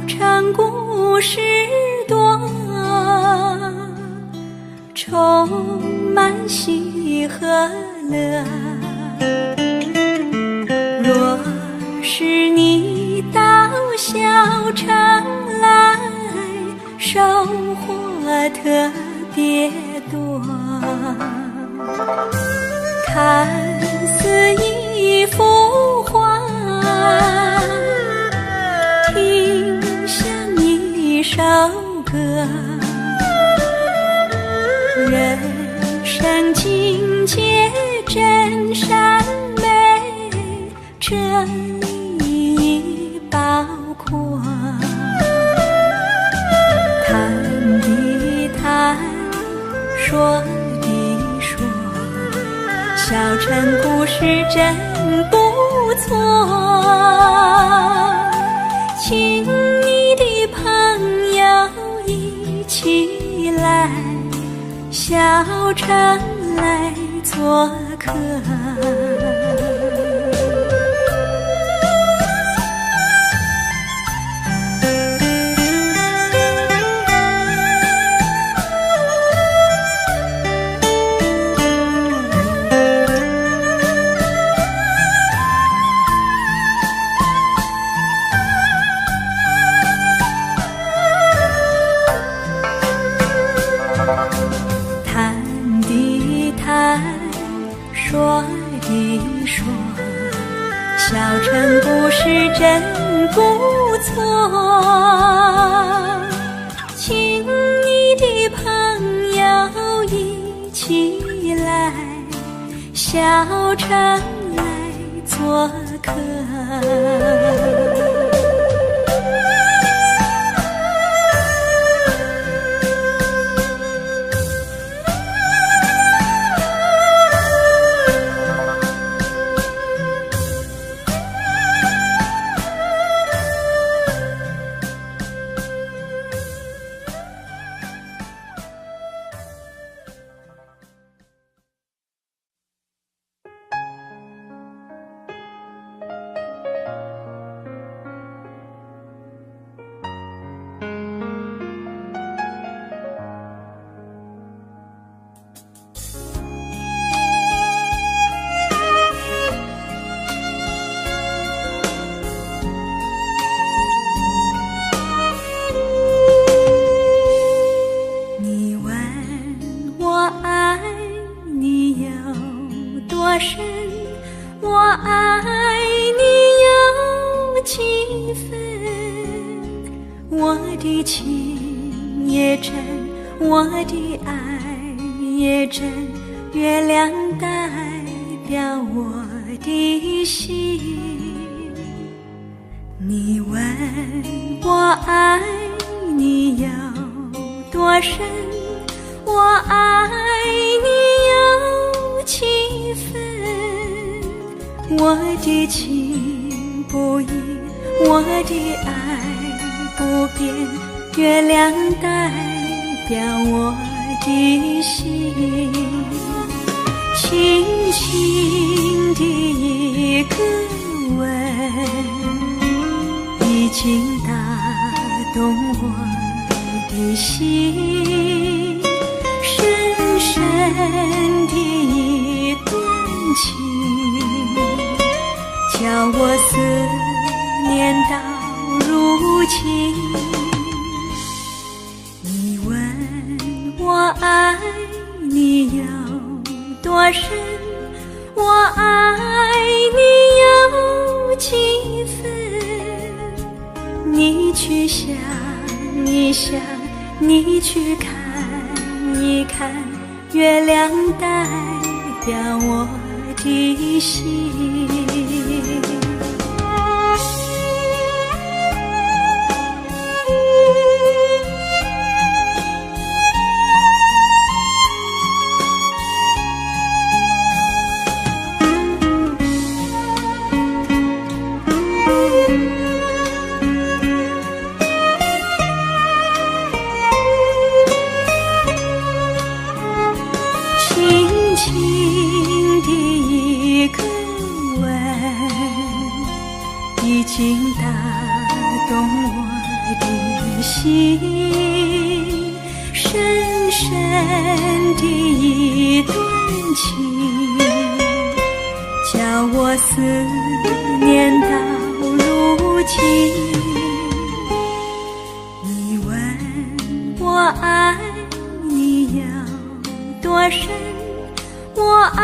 城故事多，充满喜和乐。若是你到小城来，收获特别多。看似一幅画，听像一首歌，人生境界真善美，这一包括。谈的谈，说的说，小城故事真不错。请你的朋友一起来，小城来做客。说的说，小城故事真不错。请你的朋友一起来，小城来做客。深，我爱你有几分？我的情也真，我的爱也真，月亮代表我的心。你问我爱你有多深？我爱你有几分？我的情不移，我的爱不变，月亮代表我的心。轻轻的一个吻，已经打动我的心。深深的一段情，叫我思念到如今。你问我爱你有多深？我爱你有几分？你去想一想，你去看一看，月亮代表我的心。轻轻的一个吻，我的心，深深的一段情，叫我思念到如今。你问我爱你有多深，我爱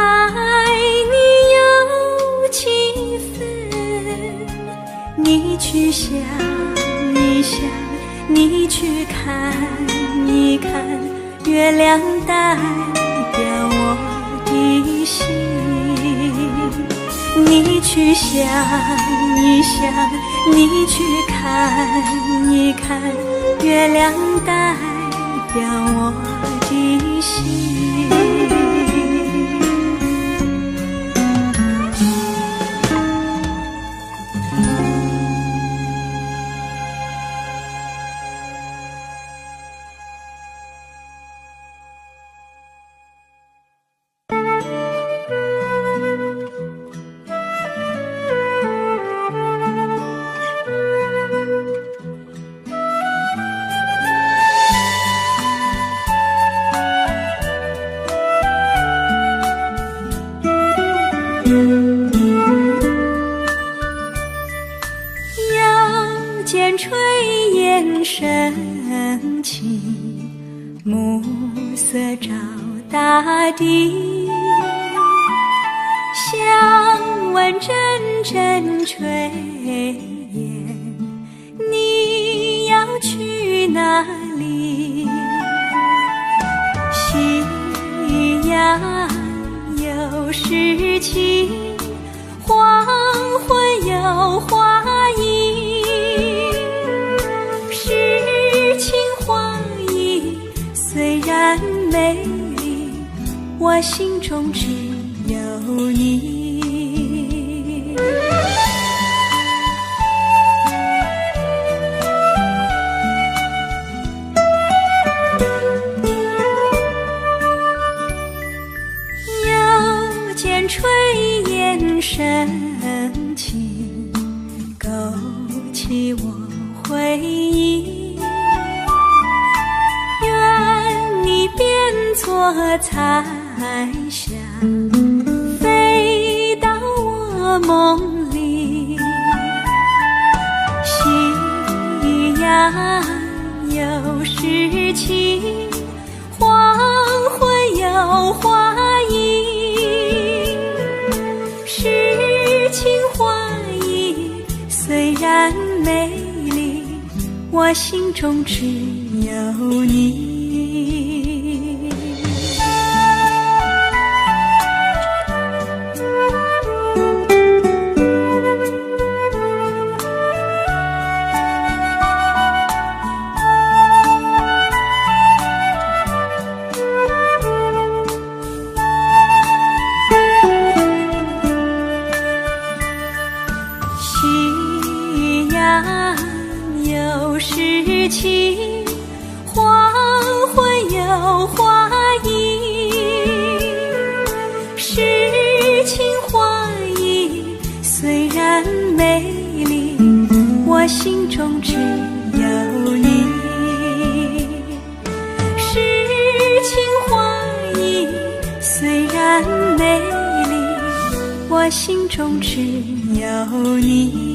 你有几分？你去想一想，你去看一看，月亮代表我的心。你去想一想，你去看一看，月亮代表我的心。腰间炊烟升起，暮色照大地。想问阵阵炊烟，你要去哪里？夕阳有诗情，黄昏有花影，诗情画意虽然美丽，我心中只有你。腰间炊烟升起，勾起我回忆。愿你变作彩霞，飞到我梦里。夕阳有诗情，黄昏有花影，诗情画意虽然美丽，我心中只有你。夕阳有诗情，黄昏有花影，诗情画意虽然美丽，我心中只有你。诗情画意虽然美丽，我心中只有你。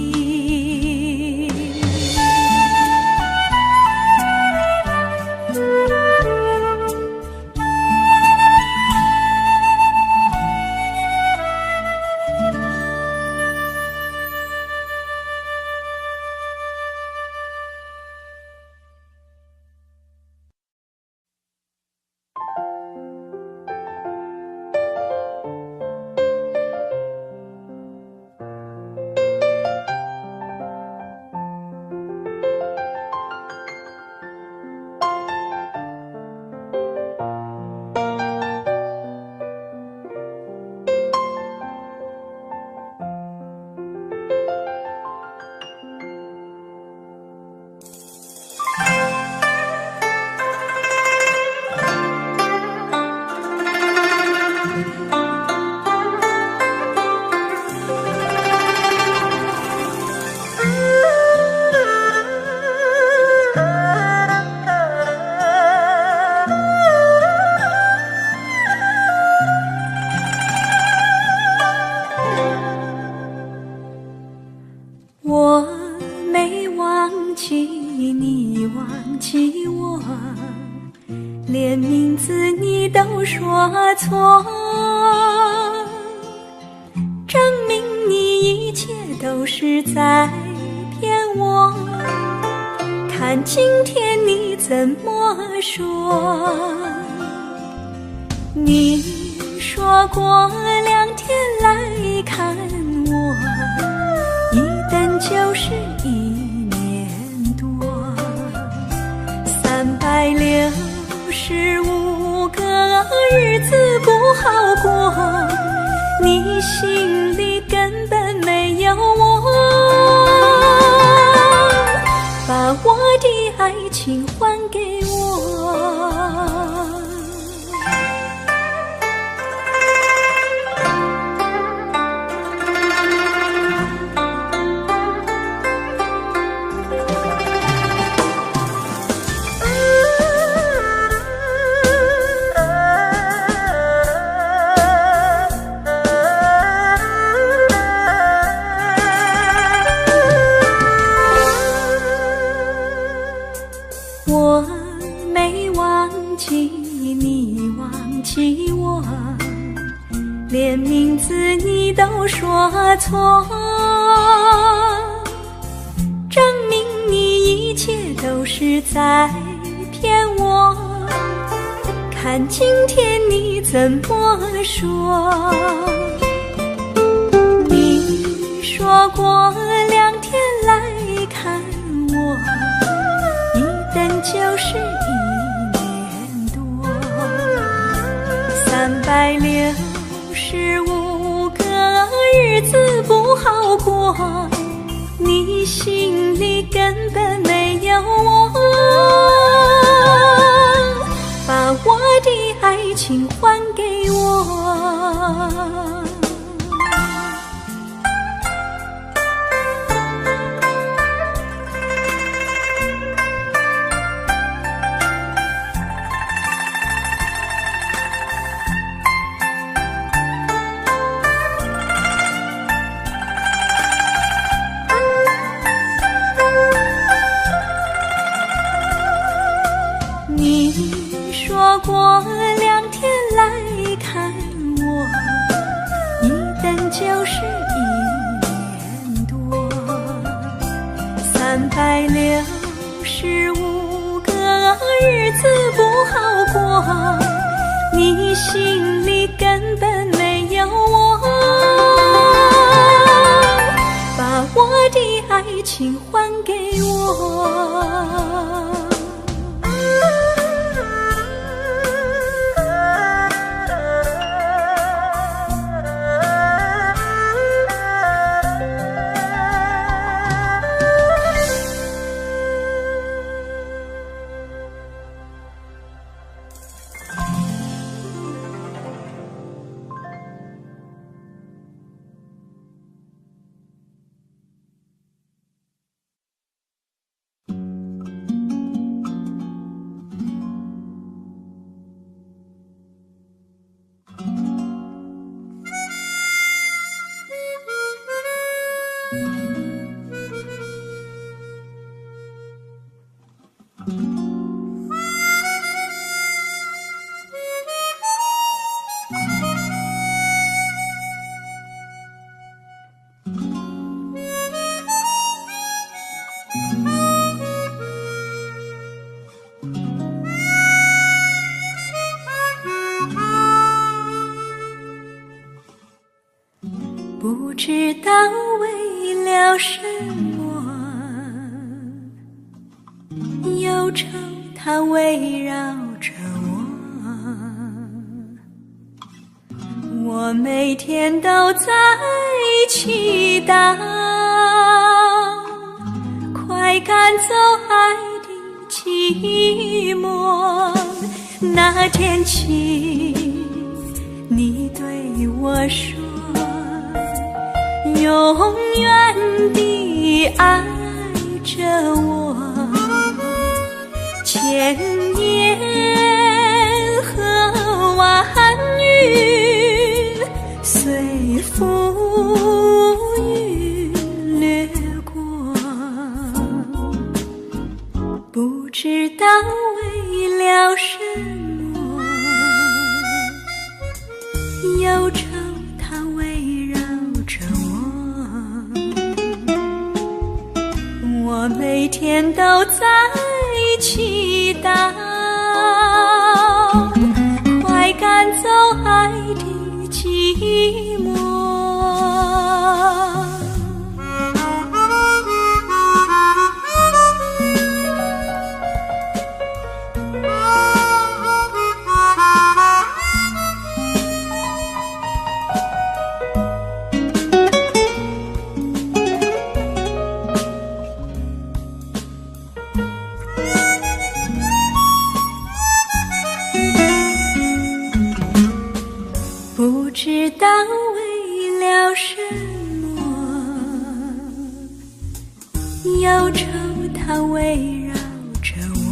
你忘记我，连名字你都说错，证明你一切都是在骗我。看今天你怎么说？你说过2天来看我，一等就是1年多，365个日子不好过，你心里根本没有我，把我的爱情还给我。我没忘记你忘记我，连名字你都说错，证明你一切都是在骗我。看今天你怎么说？你说过2天来看我，等就是1年多，365个日子不好过，你心里根本没有我，把我的爱情还给我。你说过2天来看我，一等就是1年多，365个日子不好过，你心里根本没有我，把我的爱情还给我。不知道为了什么，忧愁它围绕着我，我每天都在祈祷，快赶走爱的寂寞。那天起，你对我说，永远地爱着我，千年和万语随风雨掠过，不知道为了什么，忧愁它围绕着我，我每天都在祈祷，快赶走爱的寂寞。不知道为了什么，忧愁它围绕着我，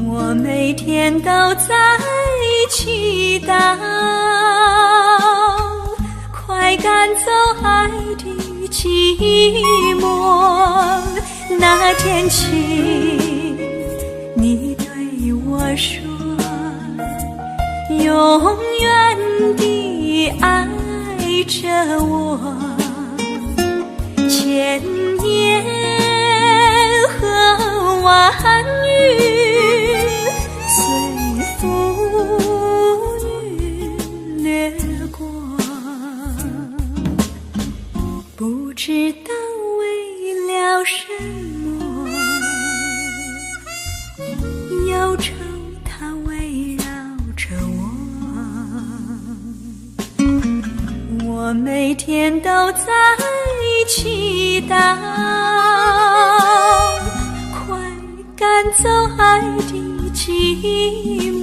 我每天都在祈祷，快赶走爱的寂寞。那天起，你对我说，永远地爱着我，千言和万语随浮云掠过，不知道为了什么，忧愁它围绕着我，我每天都在祈祷，快赶走爱的寂寞。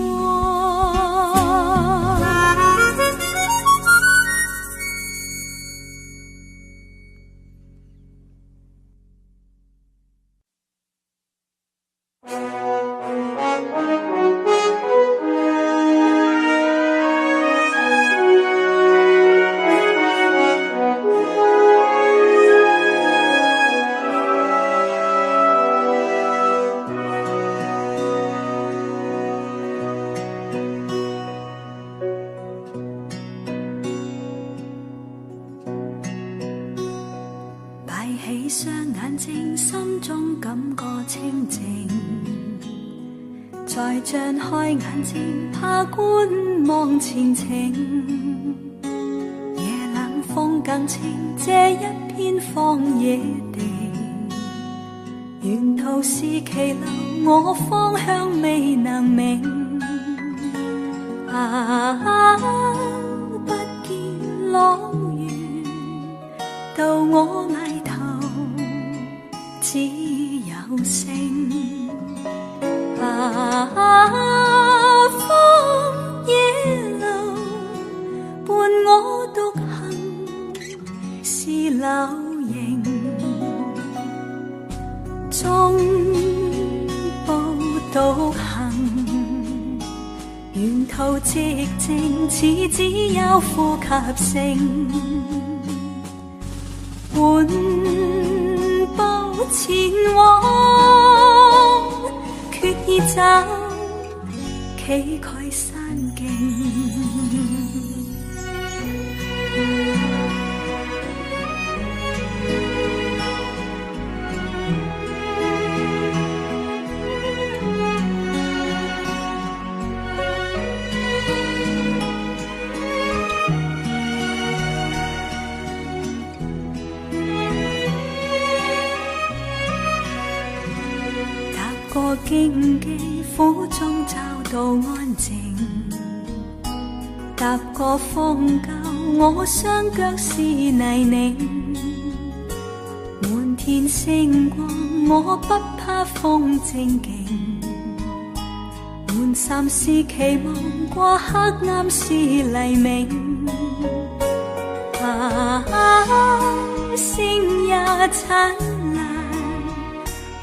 闭起雙眼睛，心中感覺清靜，再張開眼睛，怕觀望前程。夜冷風更清，這一片荒野地，沿途是歧路，我方向未能明。不見朗月，到我埋頭只有星。荒野路伴我獨行是流螢，中步導行，沿途寂靜似只有呼吸聲。緩步前往，決意走崎嶇山徑。過荊棘苦中找到安靜，踏過風溝我雙腳是泥濘，滿天星光我不怕風正勁，滿心是期望過黑暗是黎明。星也燦爛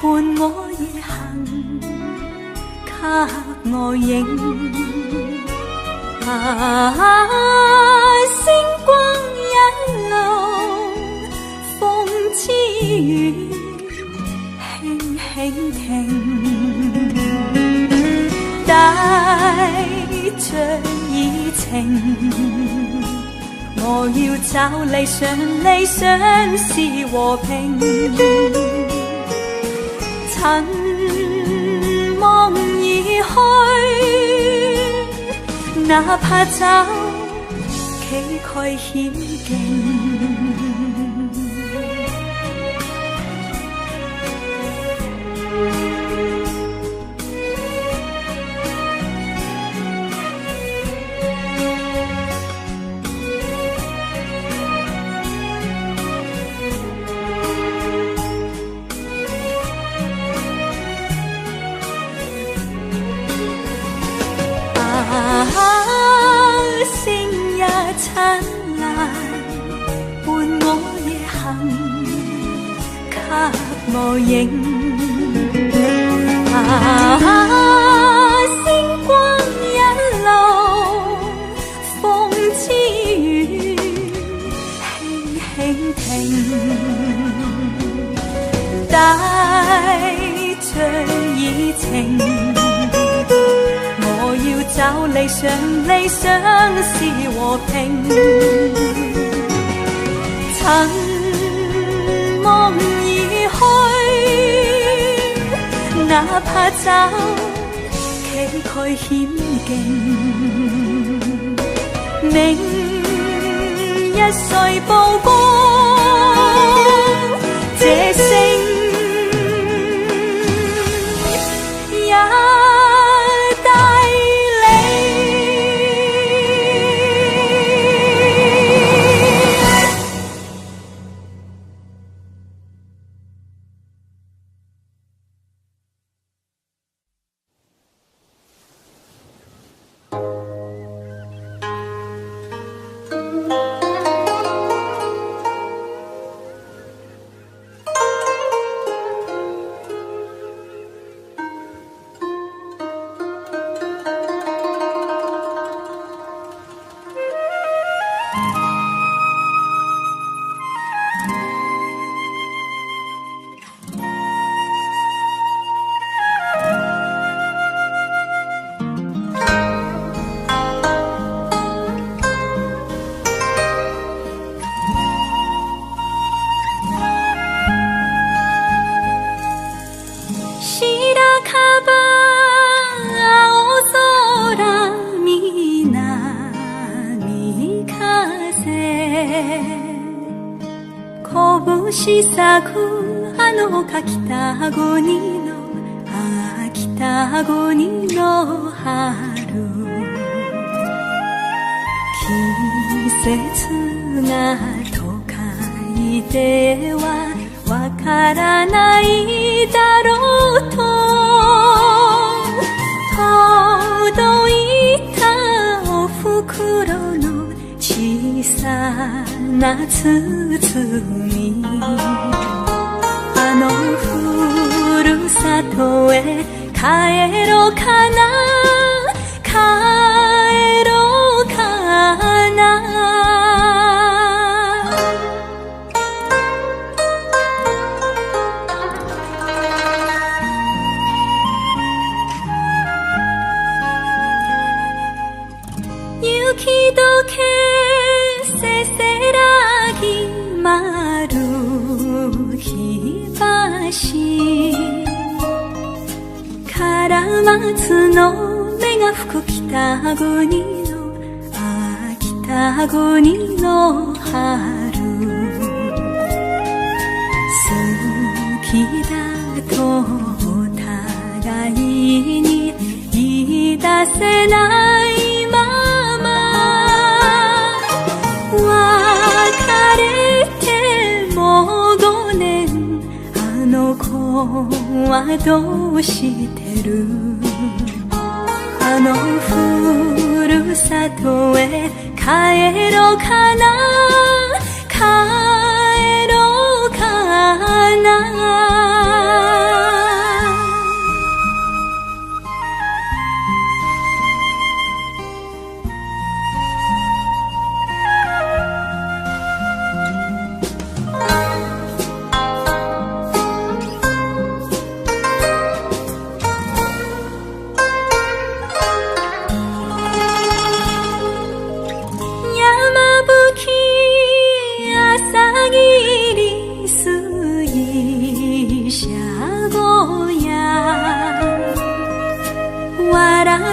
伴我夜行，給我影。星光一路風之雨，輕聽，帶着熱情。我要找理想，理想是和平。塵夢已去，哪怕找崎嶇險境。星也燦爛，伴我夜行，給我影。星光一路，風之雨輕輕停，帶着熱情。我要找理想，理想是和平。塵夢已去，哪怕找崎嶇險境。明日誰曝光這星？拳咲くあの北国の北国の春、季節が都会ではわからないだろうと届いたお袋の小さな包み、あのふるさとへ帰ろうかな、帰ろうかな。雪解けせせらぎ舞る火箸、カラマツの芽が吹く北国の北国の春、好きだとお互いに言い出せないまま別れてもう5年、あの子はどうしてる、あのふるさとへ帰ろうかな、帰ろうかな。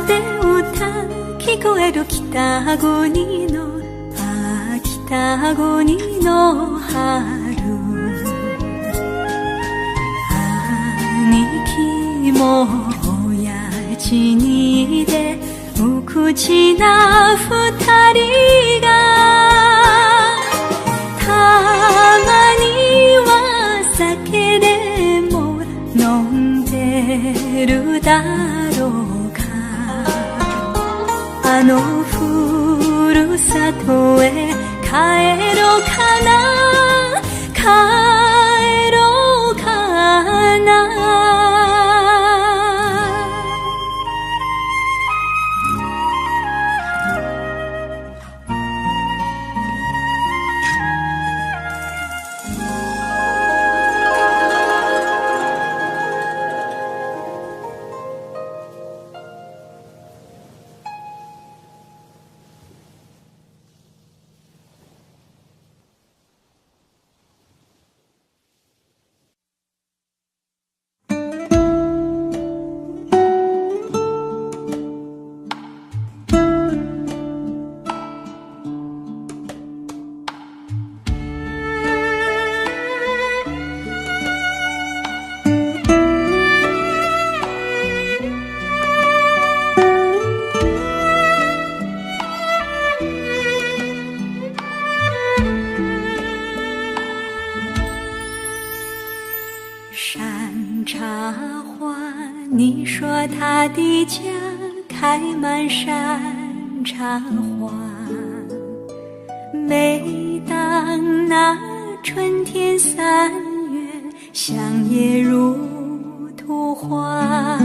で歌聞こえる北国の北国の春、兄貴も親父にで無口な二人がたまには酒でも飲んでるだろうか。あのふるさとへ帰ろうかな、帰ろうかな。山茶花，你说他的家开满山茶花，每当那春天3月，乡野如图画。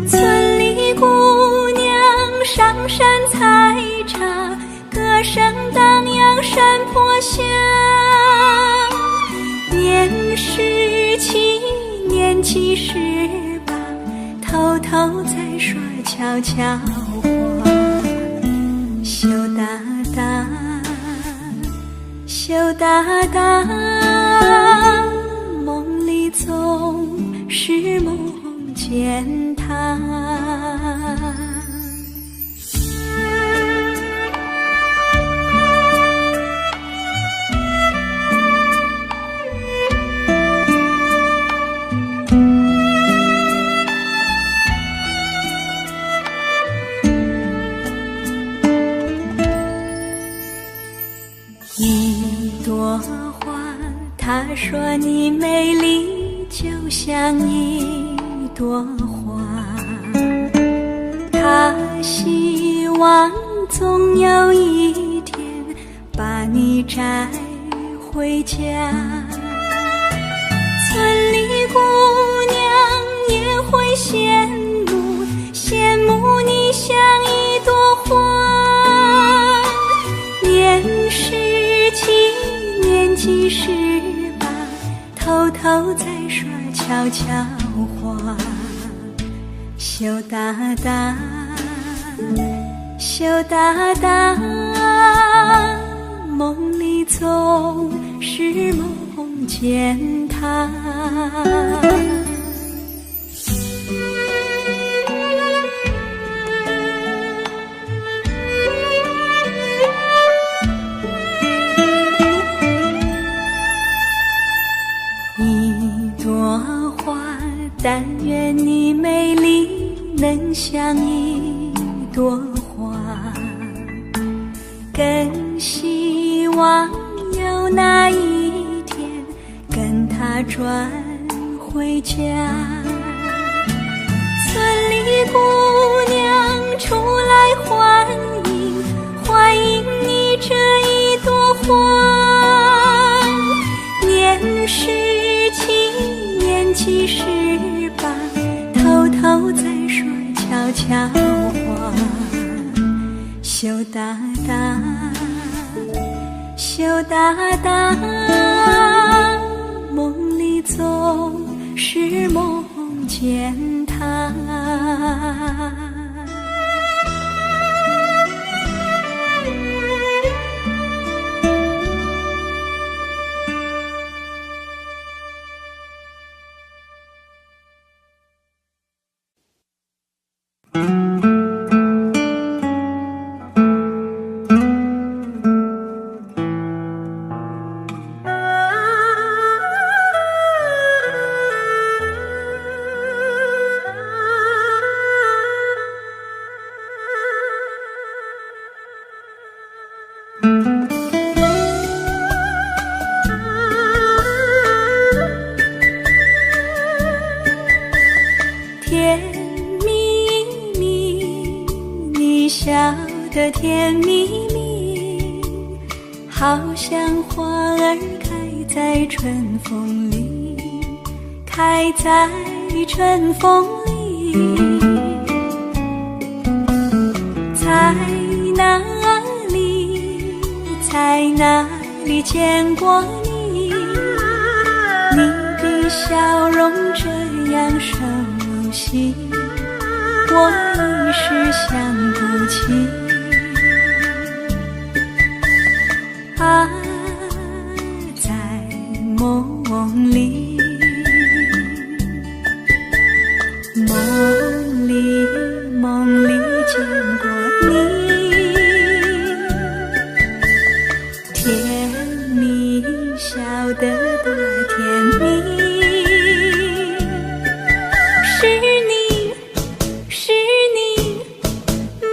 村里姑娘上山采茶，歌声荡漾山坡下。年17年78，偷偷在耍悄悄话。羞答答，羞答答，梦里总是梦见他。一朵花，他说你美丽就像一朵花，他希望总有一天把你摘回家。村里姑娘也会羡慕你像一朵花。年17年78，偷偷在耍悄悄话。羞答答，羞答答，梦里总是梦见他。一朵花，但愿你美丽能像一朵花，更希望有那一天跟他转回家。村里姑娘出来欢迎你这一朵花。年17年78，偷偷在说悄悄话。羞答答，羞答答，梦里总是梦见他。笑得甜蜜蜜，好像花儿开在春风里，开在春风里。在哪里，在哪里见过你？你的笑容这样熟悉，我一时想不起。啊，在梦里，梦里见过你，甜蜜笑得多甜蜜。是你，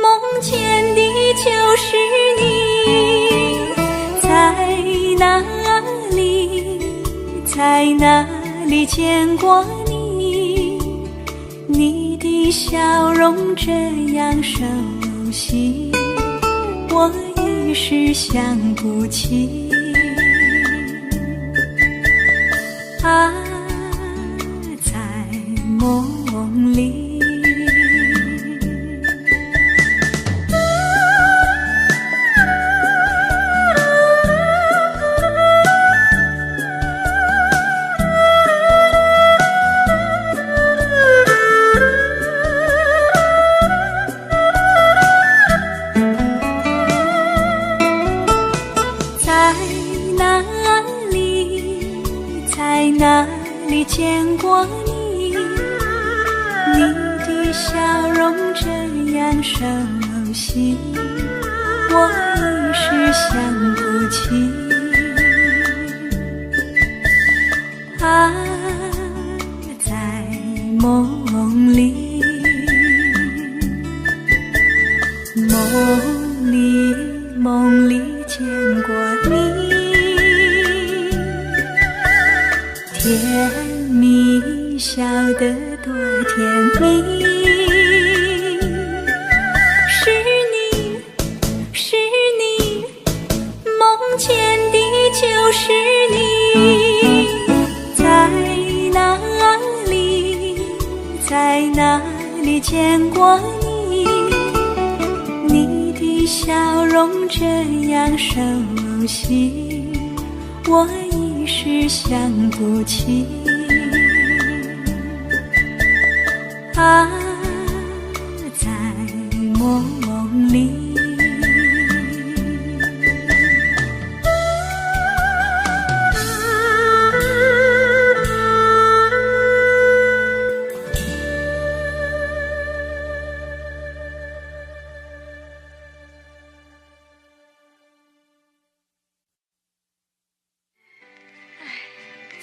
梦见的就是你。在哪里，在哪里见过你？你的笑容这样熟悉，我一时想不起。啊，在梦里。在哪里见过你？你的笑容这样熟悉，我一时想不起。啊，在梦里，梦里见过你。甜蜜笑得多甜蜜。是你，梦见的就是你。在哪里，在哪里见过你？你的笑容这样熟悉，我一时想不起。啊，在梦里。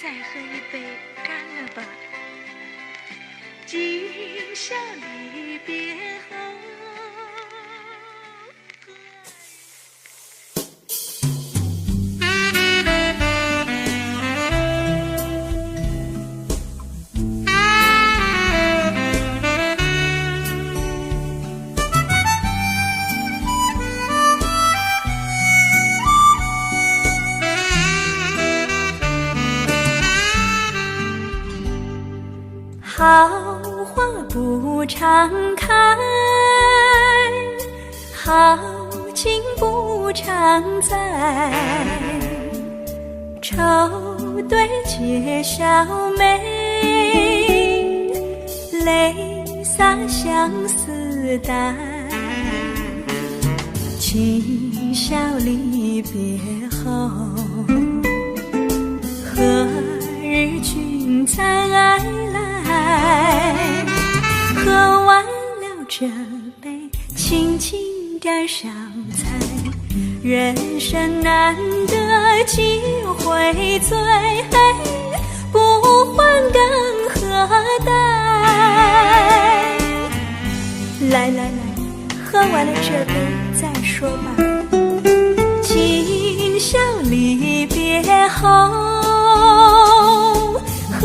再喝一杯，干了吧。今宵离别后，好花不常开，好景不常在。愁对解笑眉，泪洒相思带。今宵离别后，何日君再来？喝完了这杯，轻轻点烧菜。人生难得几回醉，不欢更何待？来，喝完了这杯再说吧。今宵离别后，何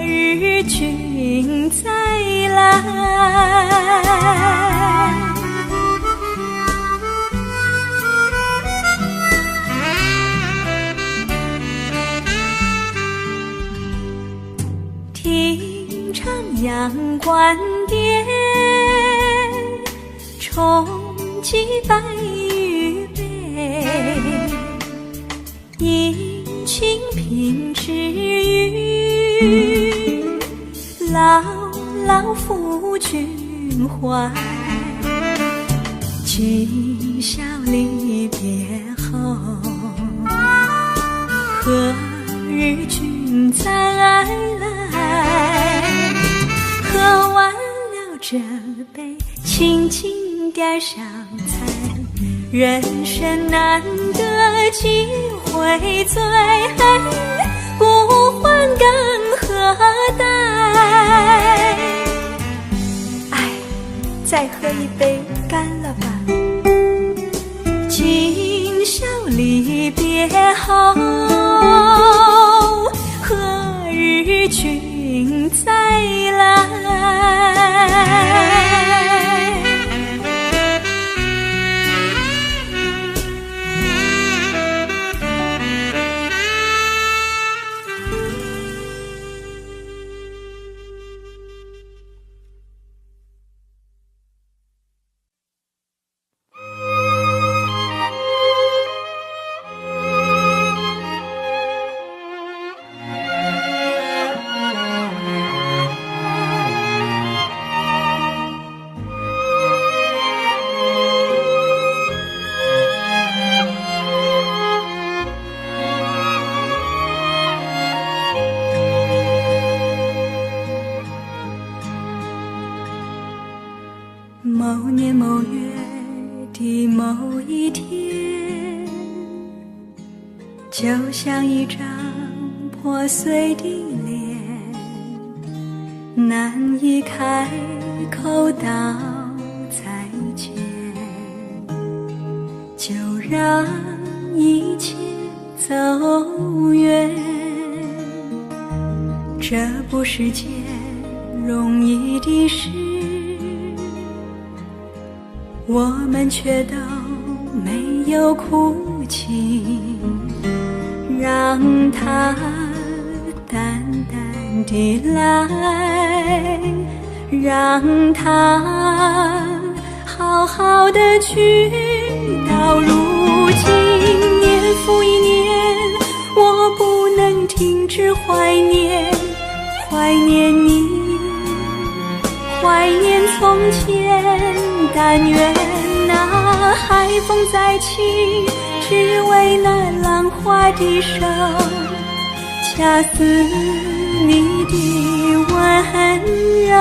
日君再来？听徜阳关点，冲击白玉杯，饮清平之语，牢牢抚君怀。今宵离别后，何日君再来？喝完了这杯，轻轻点上菜，人生难得几回醉，不欢更何待？哎，再喝一杯，干了吧！今宵离别后，何日君再来？某年某月的某一天，就像一张破碎的脸，难以开口道再见，就让一切走远。这不是件容易的事，我们却都没有哭泣，让它淡淡地来，让它好好的去。到如今年复一年，我不能停止怀念，怀念你，怀念从前。但愿那海风再起，只为那浪花的手，恰似你的温柔。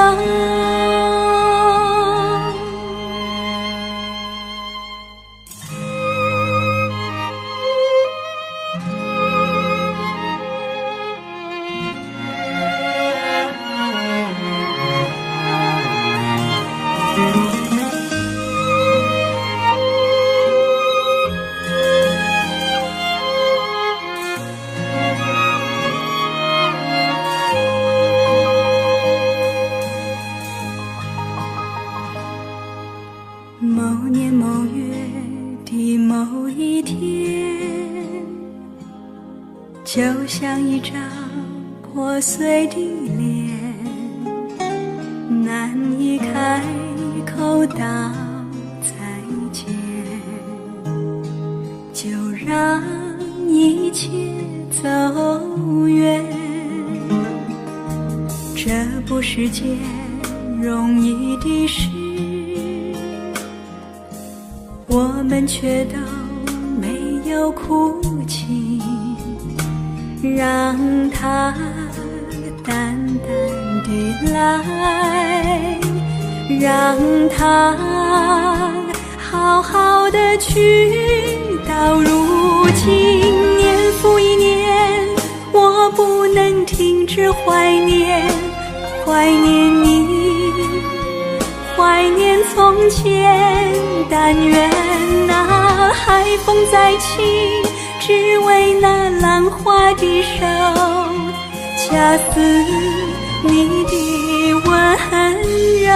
某年某月的某一天，就像一张破碎的脸，难以开口道再见，就让一切走远。这不是件容易的事，我们却都没有哭泣，让它淡淡地来，让它好好的去。到如今年复一年，我不能停止怀念，怀念你，怀念从前。但愿那海风再起，只为那浪花的手，恰似你的温柔。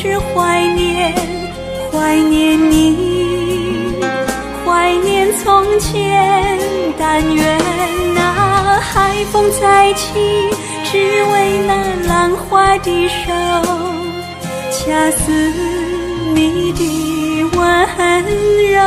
是怀念，怀念你，怀念从前。但愿那海风再起，只为那浪花的手，恰似你的温柔。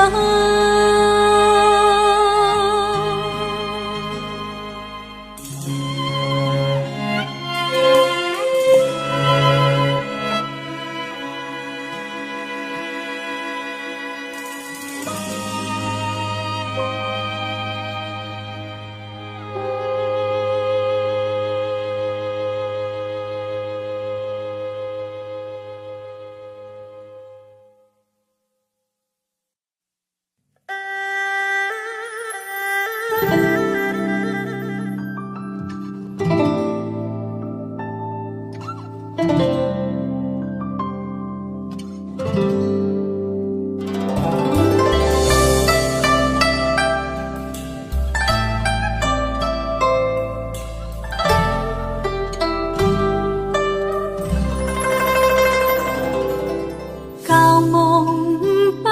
旧梦不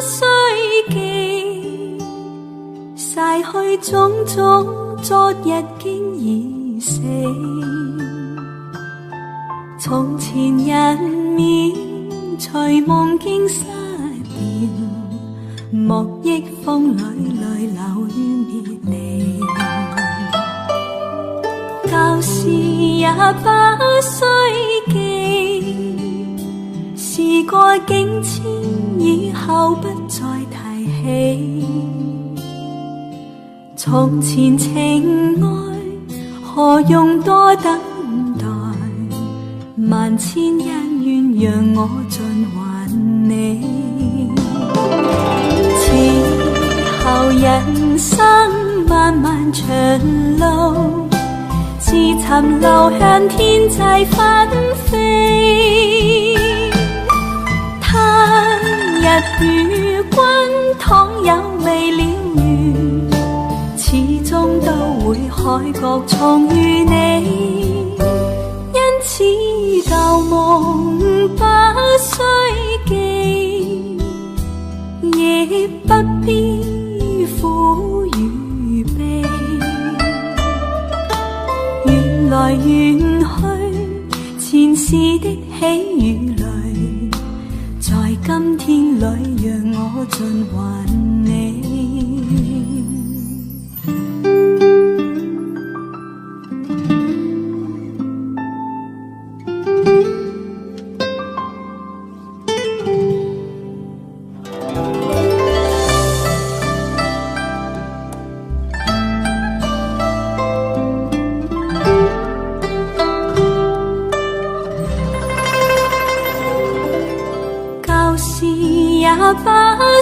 需记，逝去种种，昨日竟已死。从前人面随梦境失掉，莫忆风里泪流于别离。旧事也不需记，事过境迁，以后不再提起。从前情爱何用多等待，万千恩怨让我尽还你。此后人生漫漫长路，自寻路向天际纷飞。他日與君倘有未了緣，始終都會海角重遇你。因此舊夢不需記，亦不必苦與悲。緣來緣去，前事的喜與淚，在今天裏讓我盡還你。也不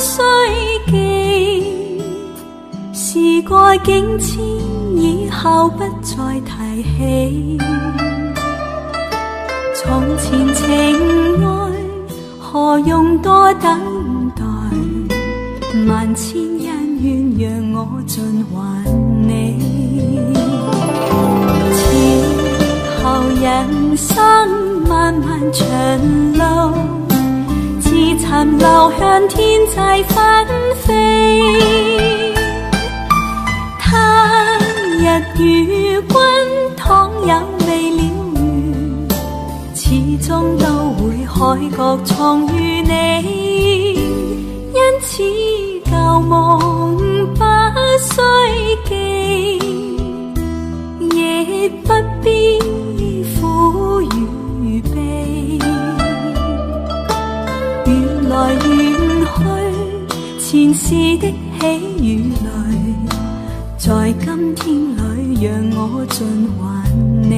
需記，事過境遷，以後不再提起。從前情愛何用多等待，萬千恩怨讓我盡還你。此後人生漫漫長路，自尋流向天際紛飛。他日與君倘有未了緣，始終都會海角重遇你。因此舊夢不需記，亦不必苦與悲。緣來緣去，前事的喜與淚，在今天裏讓我盡還你。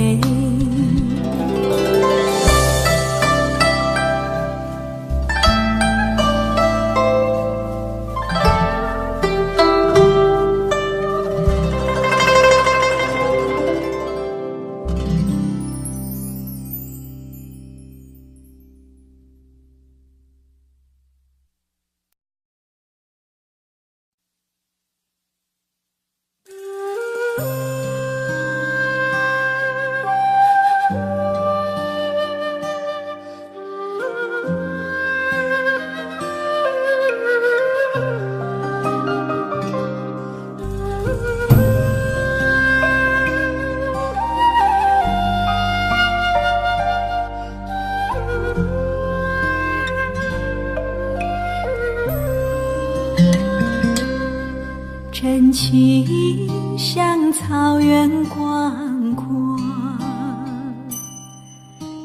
情像草原广阔，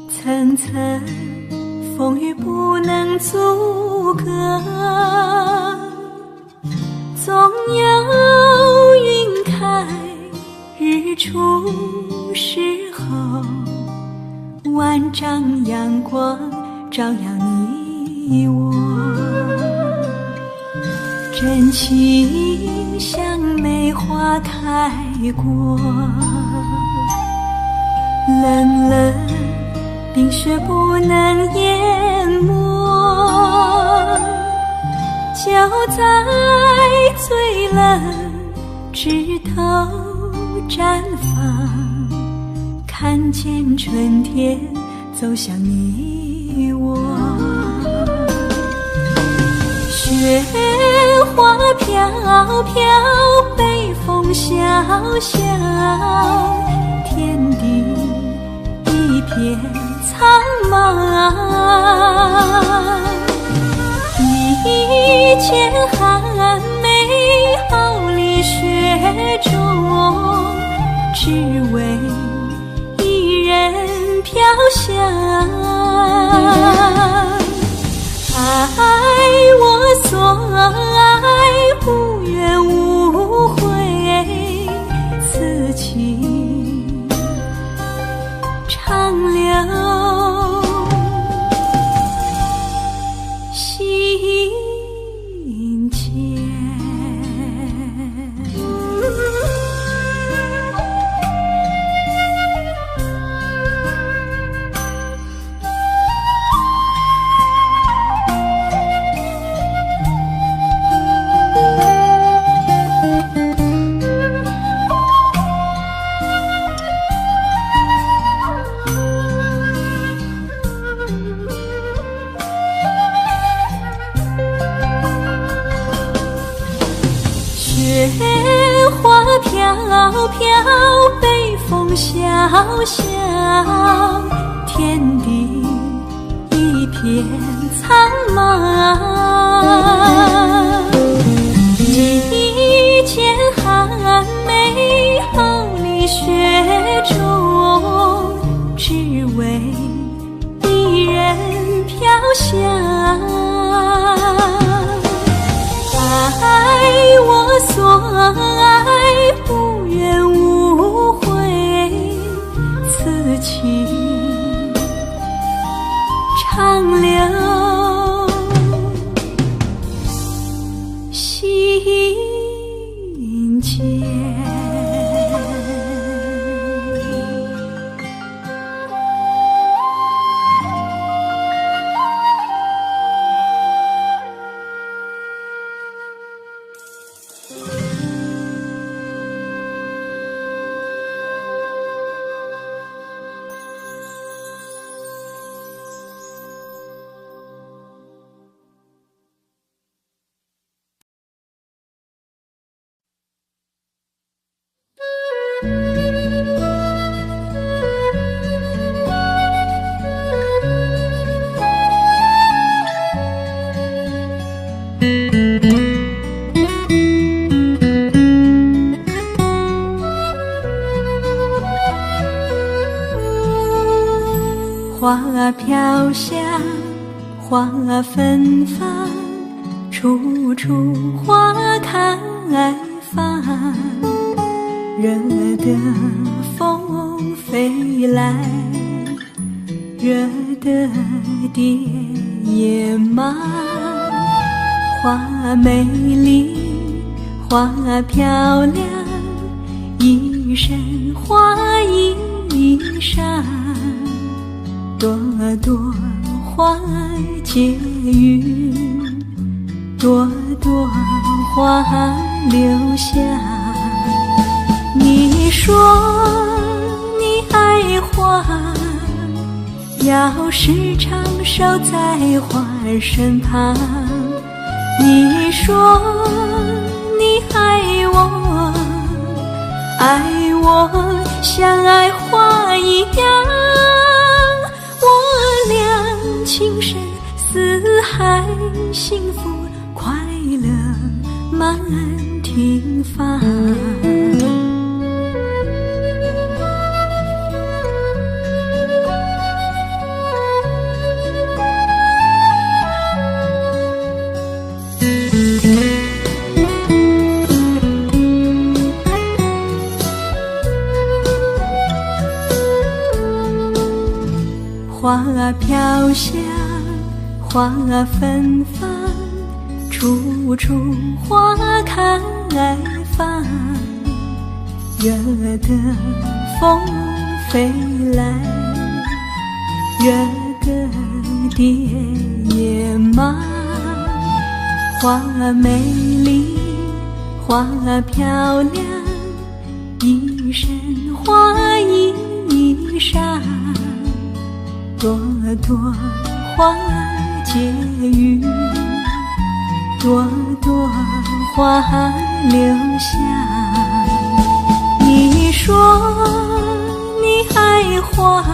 层层风雨不能阻隔，总有云开日出时候，万丈阳光照耀你我。真情像梅花开过，冷冷冰雪不能淹没，就在最冷枝头绽放，看见春天走向你我。雪花飘飘，北风萧萧，天地一片苍茫。一剑寒梅傲立雪中，只为一人飘香。爱我所爱，无怨无悔，此情长留心间。雪花飘飘，北风萧萧，天地一片苍茫。一剑寒梅傲立雪中，只为一人飘香。爱我所爱，无怨无悔，此情长留心间。花飘香，花芬芳，处处花开放。惹得风飞来，惹得蝶也忙。花美丽，花漂亮，一身花衣裳。朵朵花结云，朵朵花留香。你说你爱花，要时常守在花儿身旁。你说你爱我，爱我像爱花一样。我俩情深似海，幸福快乐满庭芳。放。花儿飘香，花儿芬芳，处处花开放。惹得风飞来，惹得蝶也忙。花儿美丽，花儿漂亮，一身花衣裳。朵朵花结语，朵朵花留香。你说你爱花，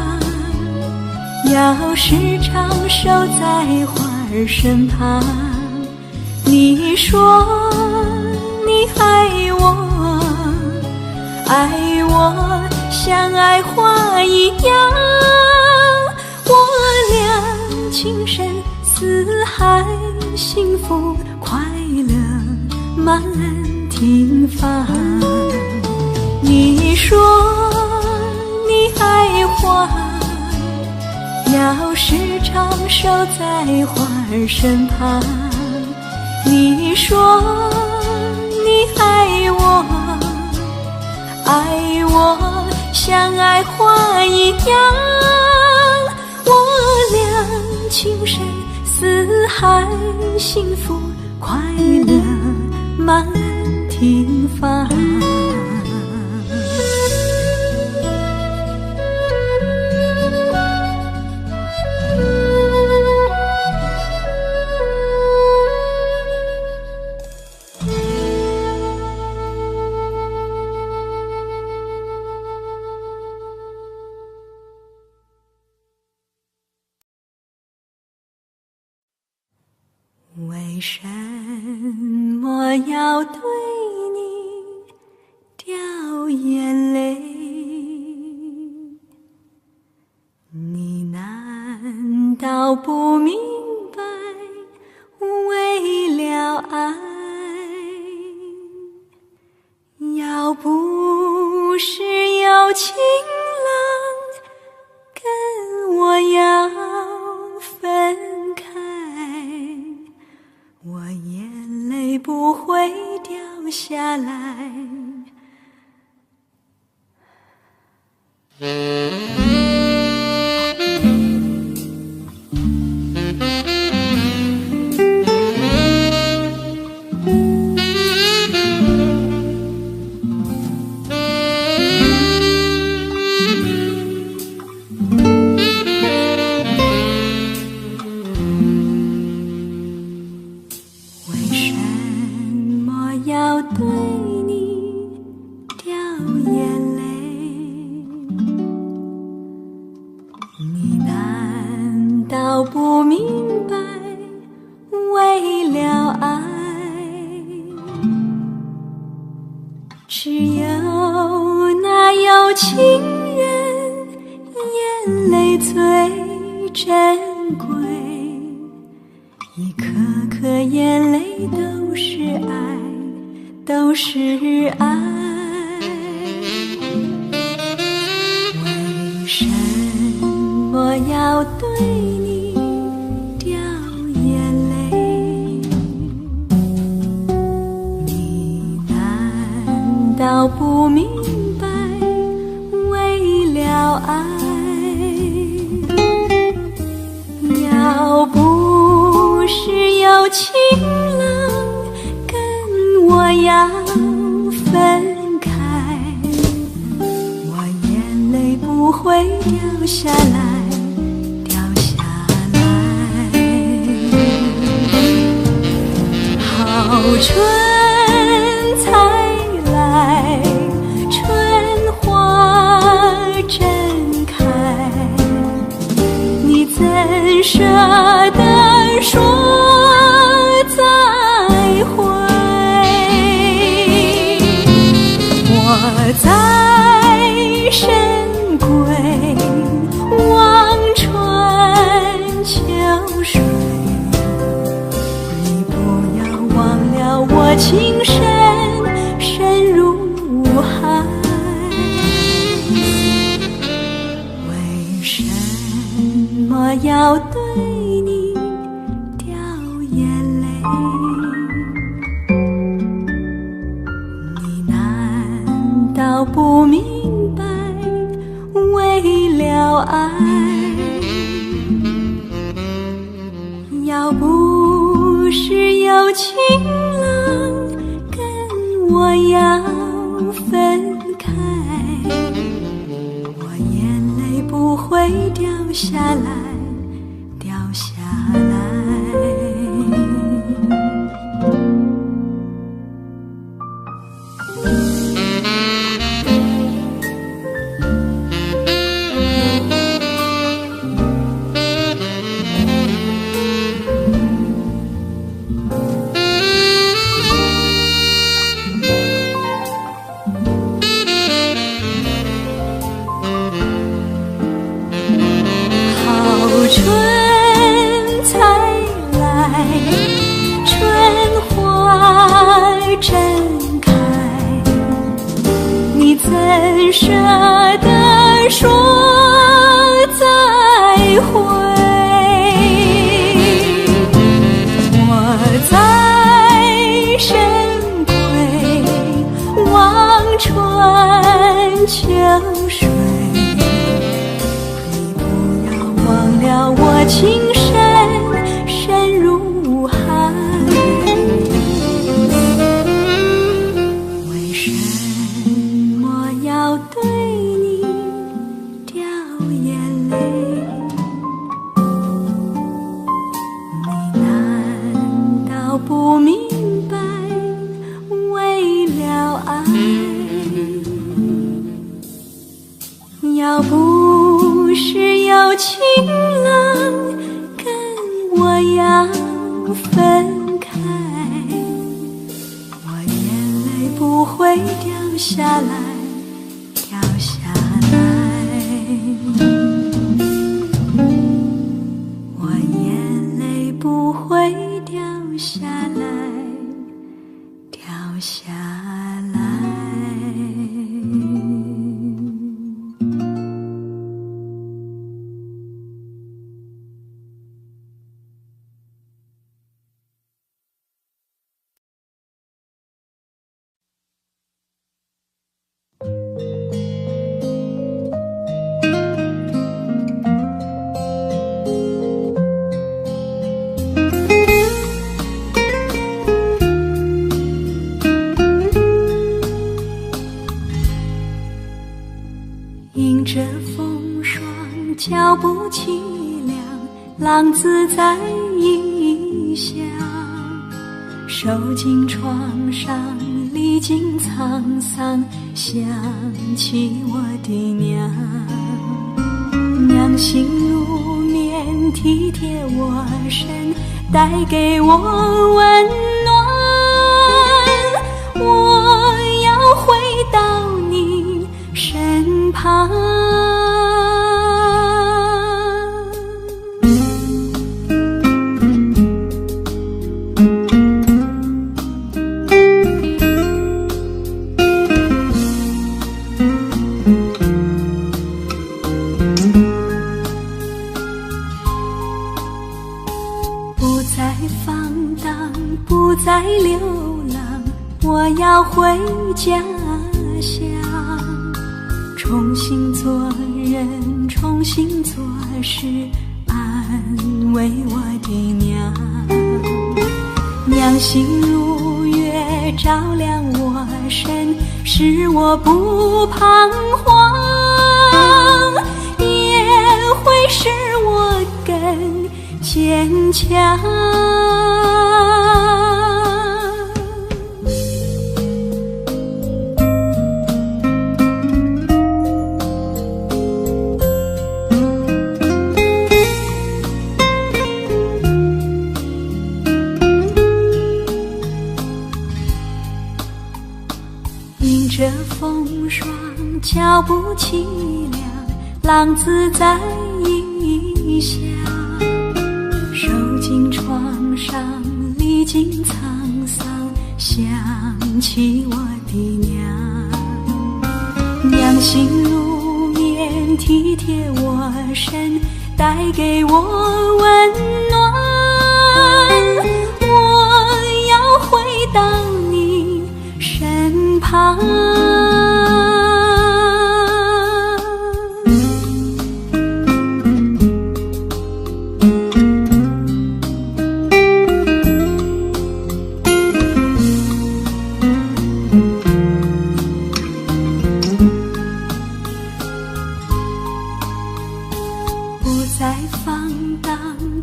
要时常守在花儿身旁。你说你爱我，爱我像爱花一样。我俩情深似海，幸福快乐满庭芳。你说你爱花，要时常守在花儿身旁。你说你爱我，爱我像爱花一样。我俩情深似海，幸福快乐满庭芳。为什么要对你掉眼泪？你难道不明白，为了爱，要不是有情郎跟我要分开，我眼泪不会掉下来。要对你掉眼泪，你难道不明白，为了爱，只有那有情人眼泪最珍贵，一颗颗眼泪都是爱，都是爱。为什么要对你掉眼泪？你难道不明白，为了爱，要不是有情郎跟我要分开，我眼泪不会掉下来，掉下来。好春才来，春花正开，你怎舍得说再会？在深闺望穿秋水，你不要忘了我情深深如海。为什么要对你掉眼泪？你难道不明白为了爱？要不是有情郎跟我要分开，我眼泪不会掉下来，掉下来。春才来，春花正开，你怎舍得说再会？我在深闺望穿秋水，忘了我情深深如海。为什么要对你掉眼泪？你难道不明白为了爱？要不是有情郎跟我要分开，我眼泪不会掉下来，掉下来。我眼泪不会掉下来，掉下来。迎着风霜，脚步凄凉，浪子在异乡，受尽创伤，历经沧桑，想起我的娘。娘心如棉，体贴我身，带给我温暖。我要回到你身旁，不再放荡，不再流浪，我要回家乡，重新做人，重新做事，安慰我的娘。娘心如月，照亮我身，使我不彷徨，也会使我更坚强。迎着风霜，脚步凄凉，浪子在异乡。受尽创伤，历经沧桑，想起我的娘。娘心如棉，体贴我身，带给我温暖。我要回到你身旁。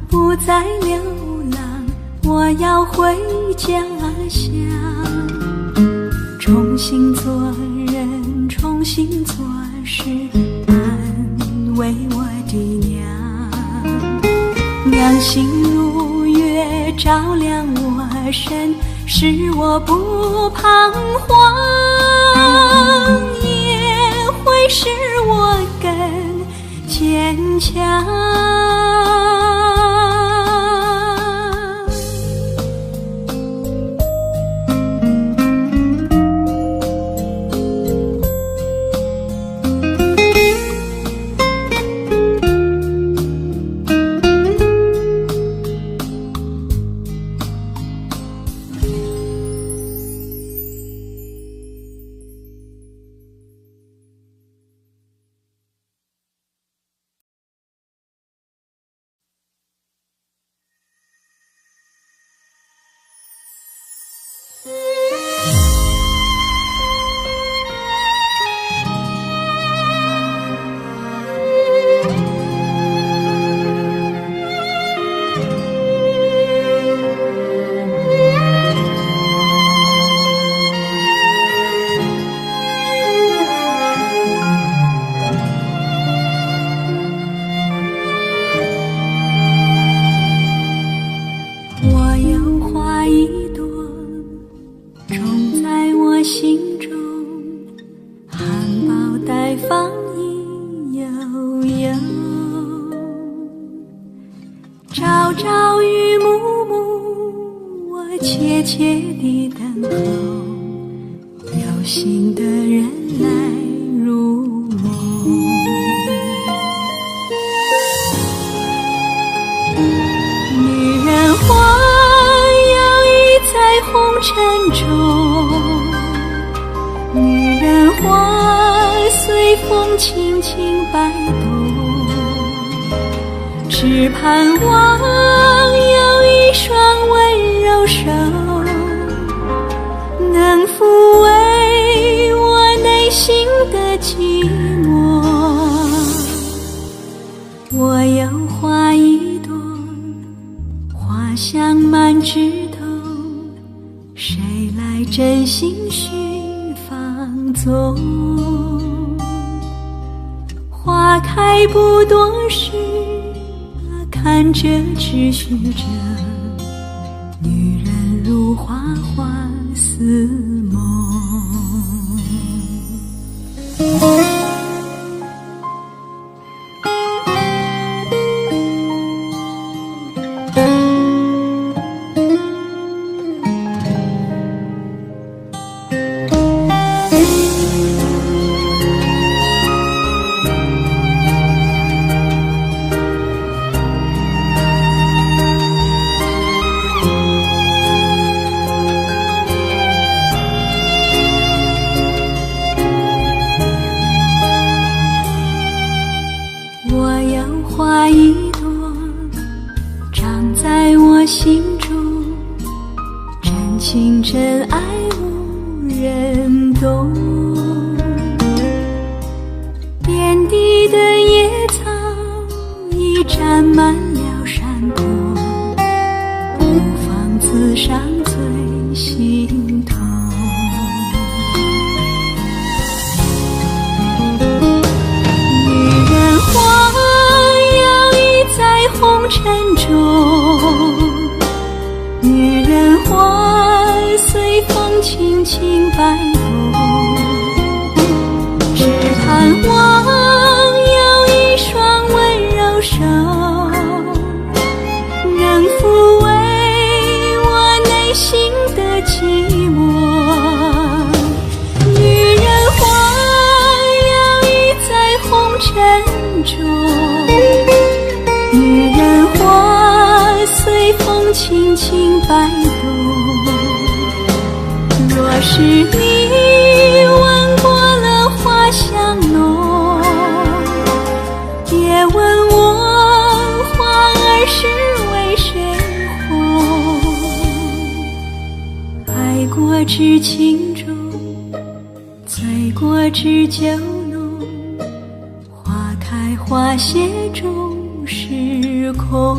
不再流浪，我要回家乡，重新做人，重新做事，安慰我的娘。娘心如月，照亮我身，使我不彷徨，也会使我更坚强。心中含苞待放意悠悠，朝朝与暮暮，我切切地等候有心的人来入梦。女人花摇曳在红尘中，女人花随风轻轻摆动，只盼望有一双温柔手，能抚慰我内心的寂寞。我有花一朵，花香满枝头，谁来真心许放纵？花开不多时，看着只许着，女人如花花似梦。花一朵长在我心中，真情真爱无人懂。遍地的野草已沾满了山坡，不妨自伤最心痛。女人花红尘中，女人花随风轻轻摆动，只望有一双温柔手，能抚慰我内心的寂寞。女人花摇曳在红尘中，女人花随风轻轻摆动。若是你闻过了花香浓，别问我花儿是为谁红。爱过知情重，醉过知酒浓，花开花谢终是空。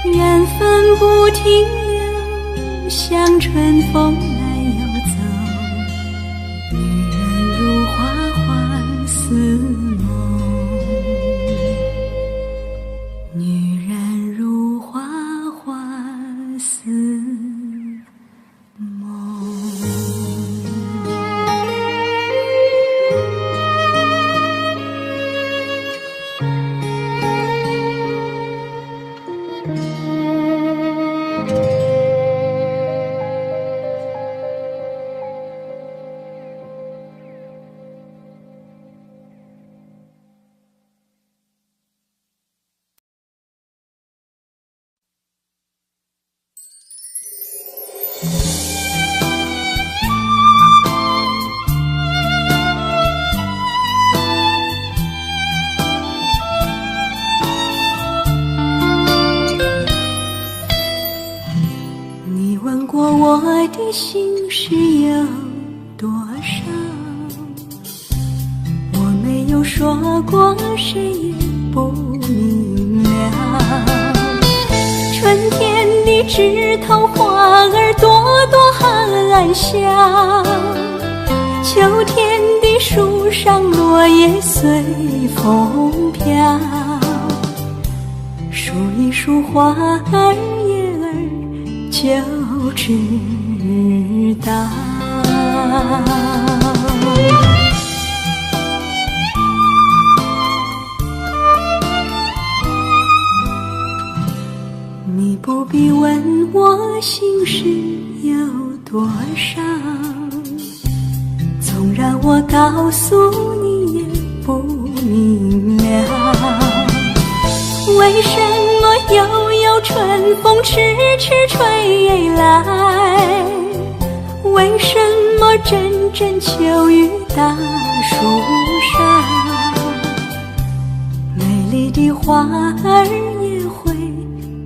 缘分不停留，像春风来又走，女人如花幻似梦，女人如花幻似梦。你问过我的心事有多少，我没有说过，谁也不明了。春天的枝头花儿朵朵含笑，秋天的树上落叶随风飘，数一数花儿叶儿就知道。你不必问我心事有多少，纵然我告诉你也不明了。为什么悠悠春风迟迟吹来？为什么阵阵秋雨打树梢？美丽的花儿也会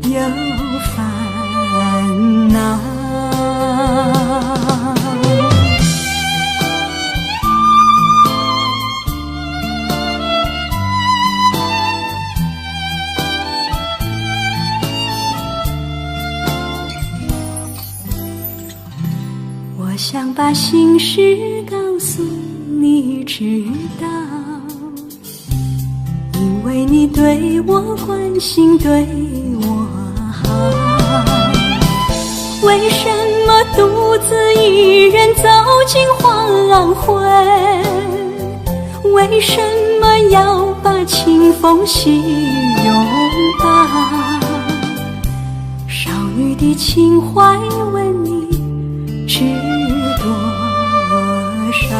有烦恼。我想把心事告诉你知道，因为你对我关心，对我好。为什么独自一人走进黄昏？为什么要把清风细拥抱？少女的情怀，问你知多少？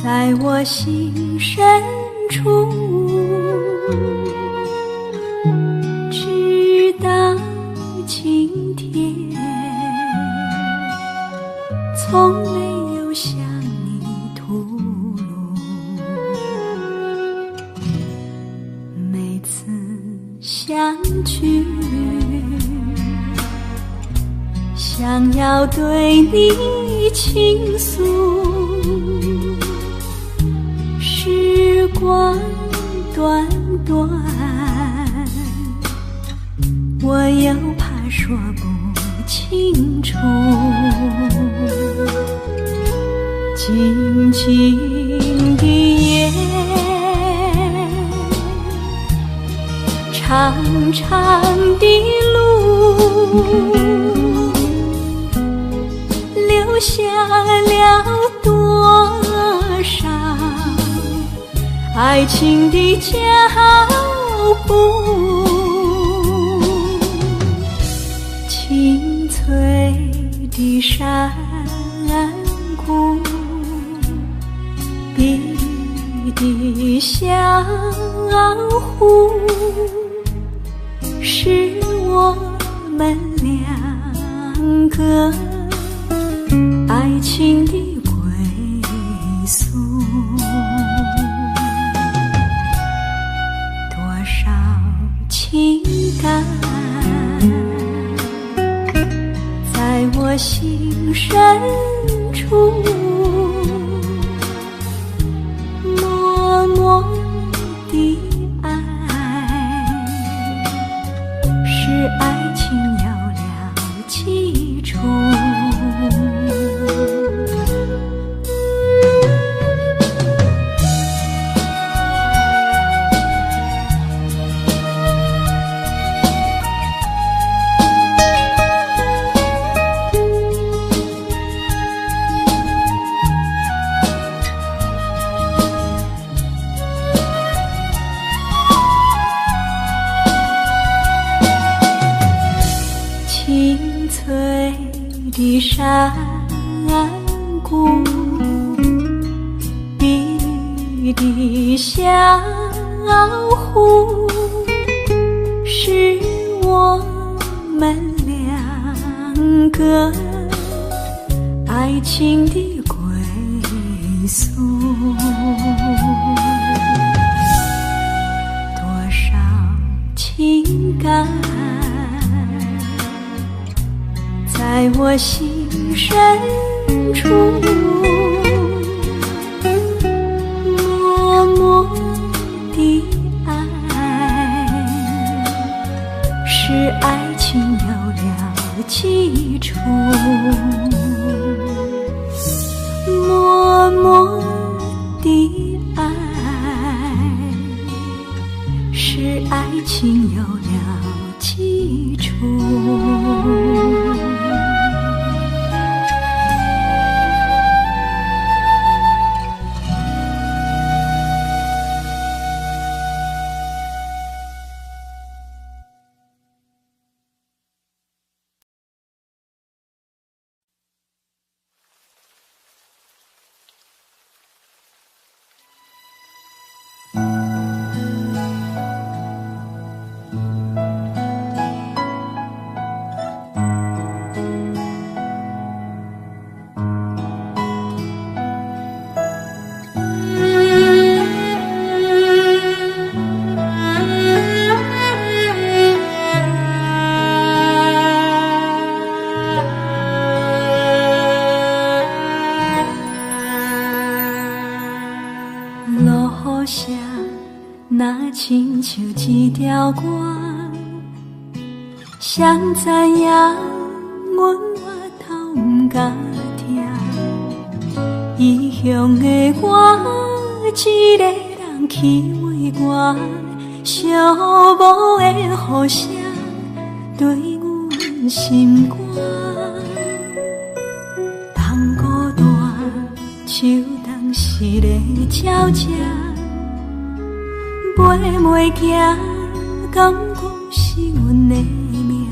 在我心深处，直到今天，从没有向你吐露。每次相聚，想要对你倾诉，时光短短，我又怕说不清楚，静静的夜，长长的路，留下了多少爱情的脚步，青翠的山谷，碧绿的小湖，是我们两个爱情的归宿。多少情感在我心深处，默默的爱，是爱情有了基础。青翠的山谷，碧绿的小湖，是我们两个爱情的归宿。多少情感在我心深处，默默的爱，是爱情有了基础。默默的爱，是爱情有了基础。落下那亲像一条歌，谁知影阮我头不敢听，异乡的我一个人去为我，寂寞的雨声对阮心肝，冬孤单，秋冬是个鸟只，飞袂行，感觉是阮的命。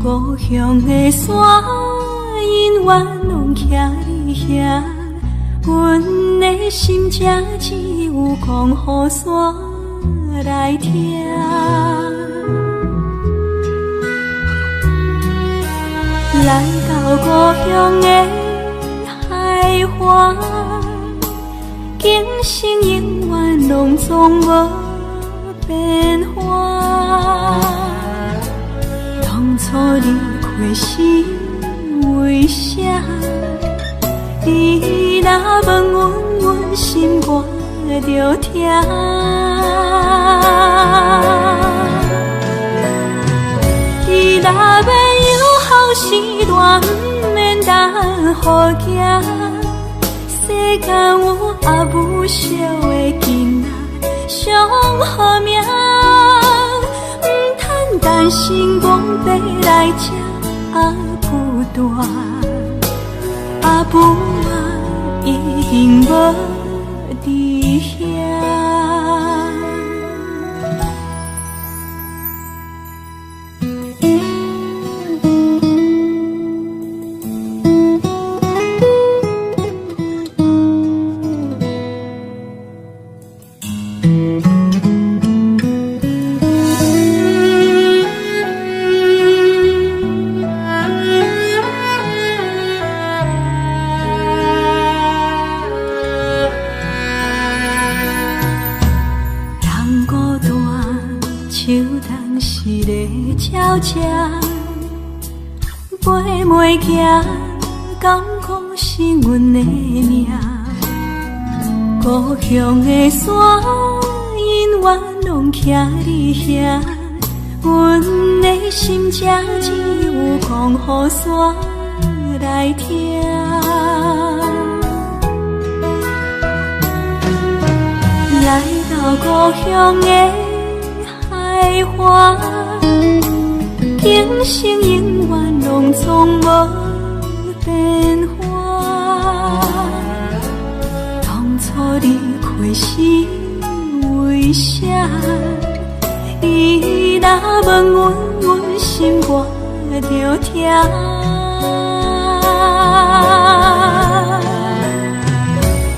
故乡的山，永远拢徛伫遐，阮的心才只有讲予山来听。来到故乡的海花，今生永远拢总无变化。当初离开是为啥？你若问阮，阮心肝就痛。你若要有好时段，不免等好行。世间有阿母惜的囡仔，上好命。不通担心讲要来吃阿母大，阿母啊已经无伫遐。陪袂行，敢讲是阮的命。故乡的山，永远拢徛伫遐。阮的心只有讲予山来听。来到故乡的海花，今生永远拢总无变化。当初离开是为啥？你若问阮，阮心肝就痛。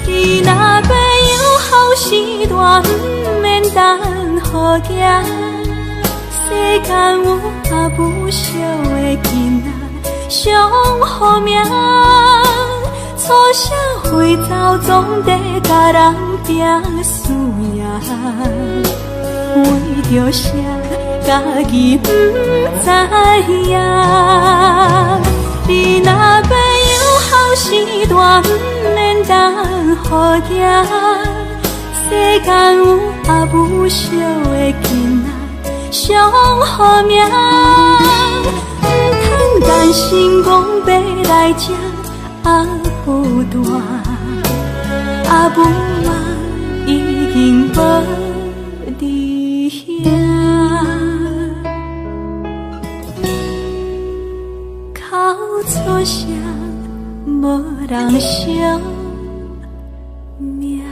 你若要有好时段，不免等好行。世间有阿母惜的囡仔，上好命。出社会走总得甲人拼事业，为着啥家己不知影？你若要有好时段，不免等好行。世间有阿母惜的囡仔，上好命。不通担心讲要来吃阿母大，阿母啊已经无伫遐。口出声，无人晓命。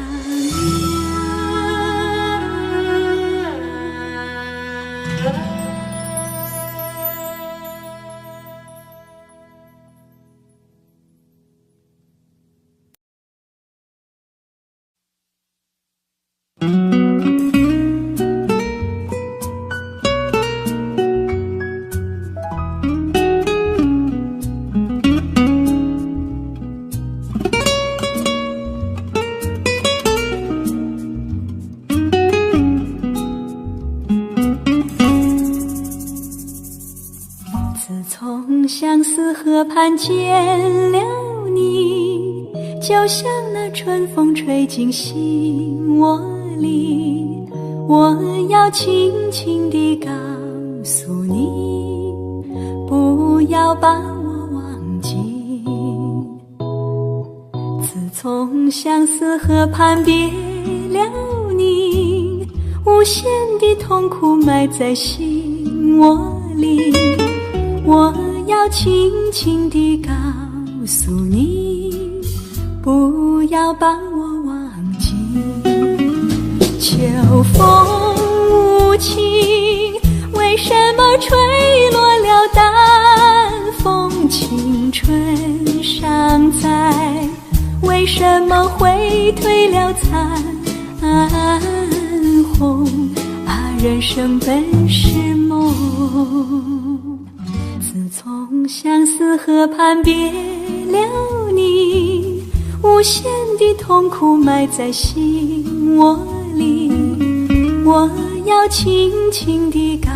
相思河畔见了你，就像那春风吹进心窝里。我要轻轻地告诉你，不要把我忘记。自从相思河畔别了你，无限的痛苦埋在心窝里。我要轻轻地告诉你，不要把我忘记。秋风无情，为什么吹落了淡风？青春尚在，为什么会褪了残红？啊，人生本是梦。自从从相思河畔别了你，无限的痛苦埋在心窝里，我要轻轻地告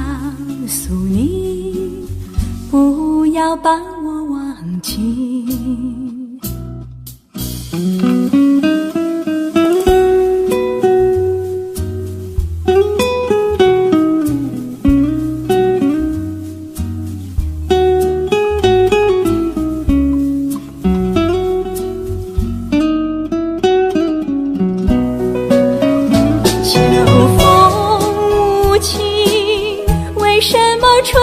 诉你，不要把我忘记。为什么吹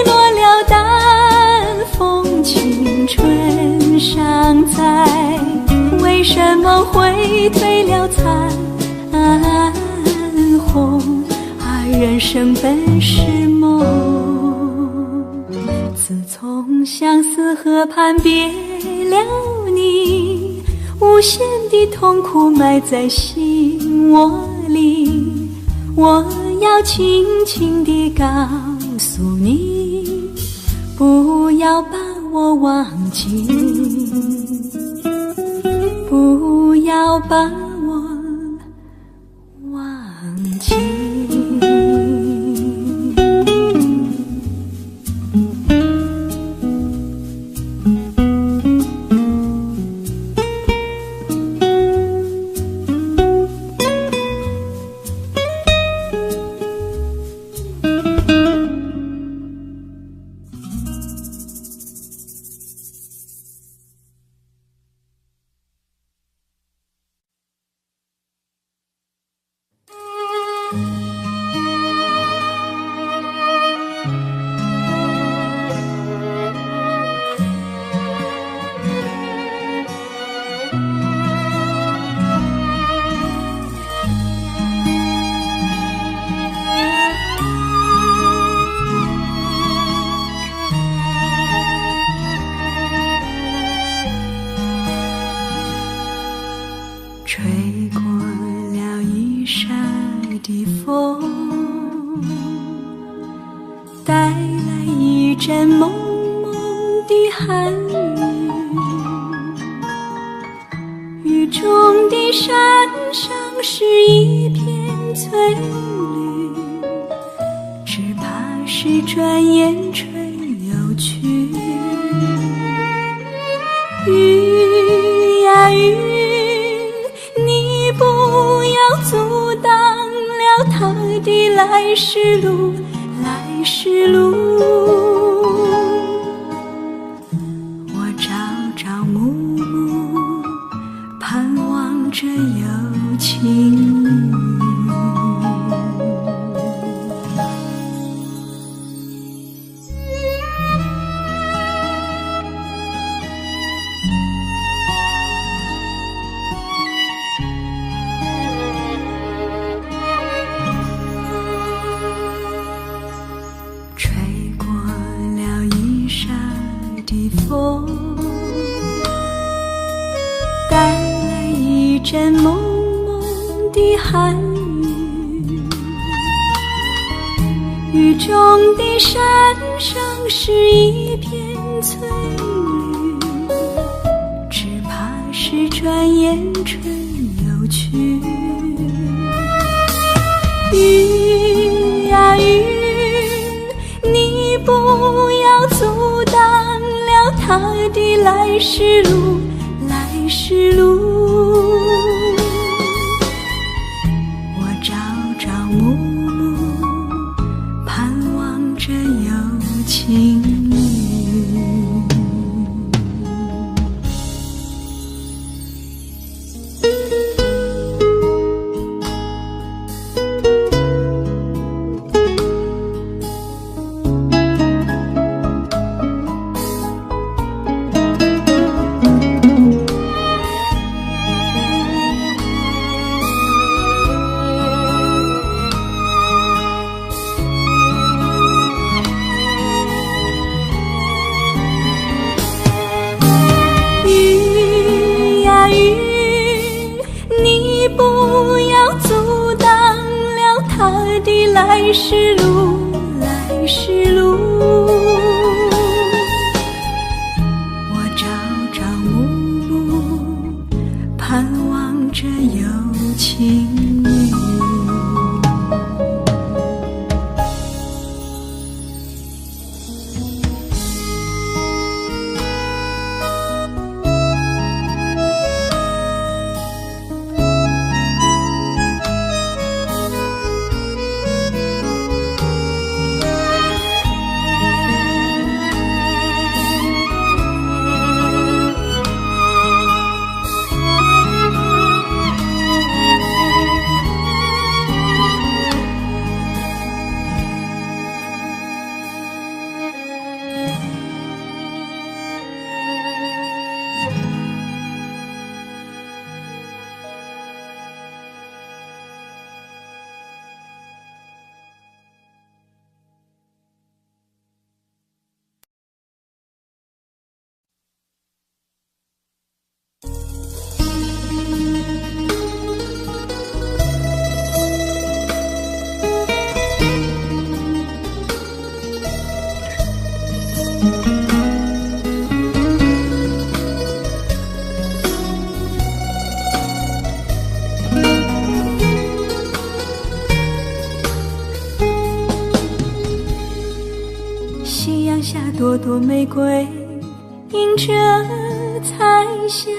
落了淡风，青春尚在？为什么会褪了残红？人生本是梦。自从相思河畔别了你，无限的痛苦埋在心窝里，我要轻轻地告诉你，不要把我忘记，不要把我忘记。吹过了一山的风，带来一阵蒙蒙的寒雨，雨中的山上是一片翠绿，只怕是转眼吹又去。雨呀雨，你不要阻挡了他的来时路，来时路。我朝朝暮暮，盼望着有情侣。风带来一阵蒙蒙的寒雨，雨中的山上是一片翠绿，只怕是转眼春又去。雨呀雨，你不要阻挡他的来时路，来时路。我朝朝暮暮，盼望着有情侣。来时路，来时路。盼望着有情侣。夕阳下朵朵玫瑰迎着彩霞，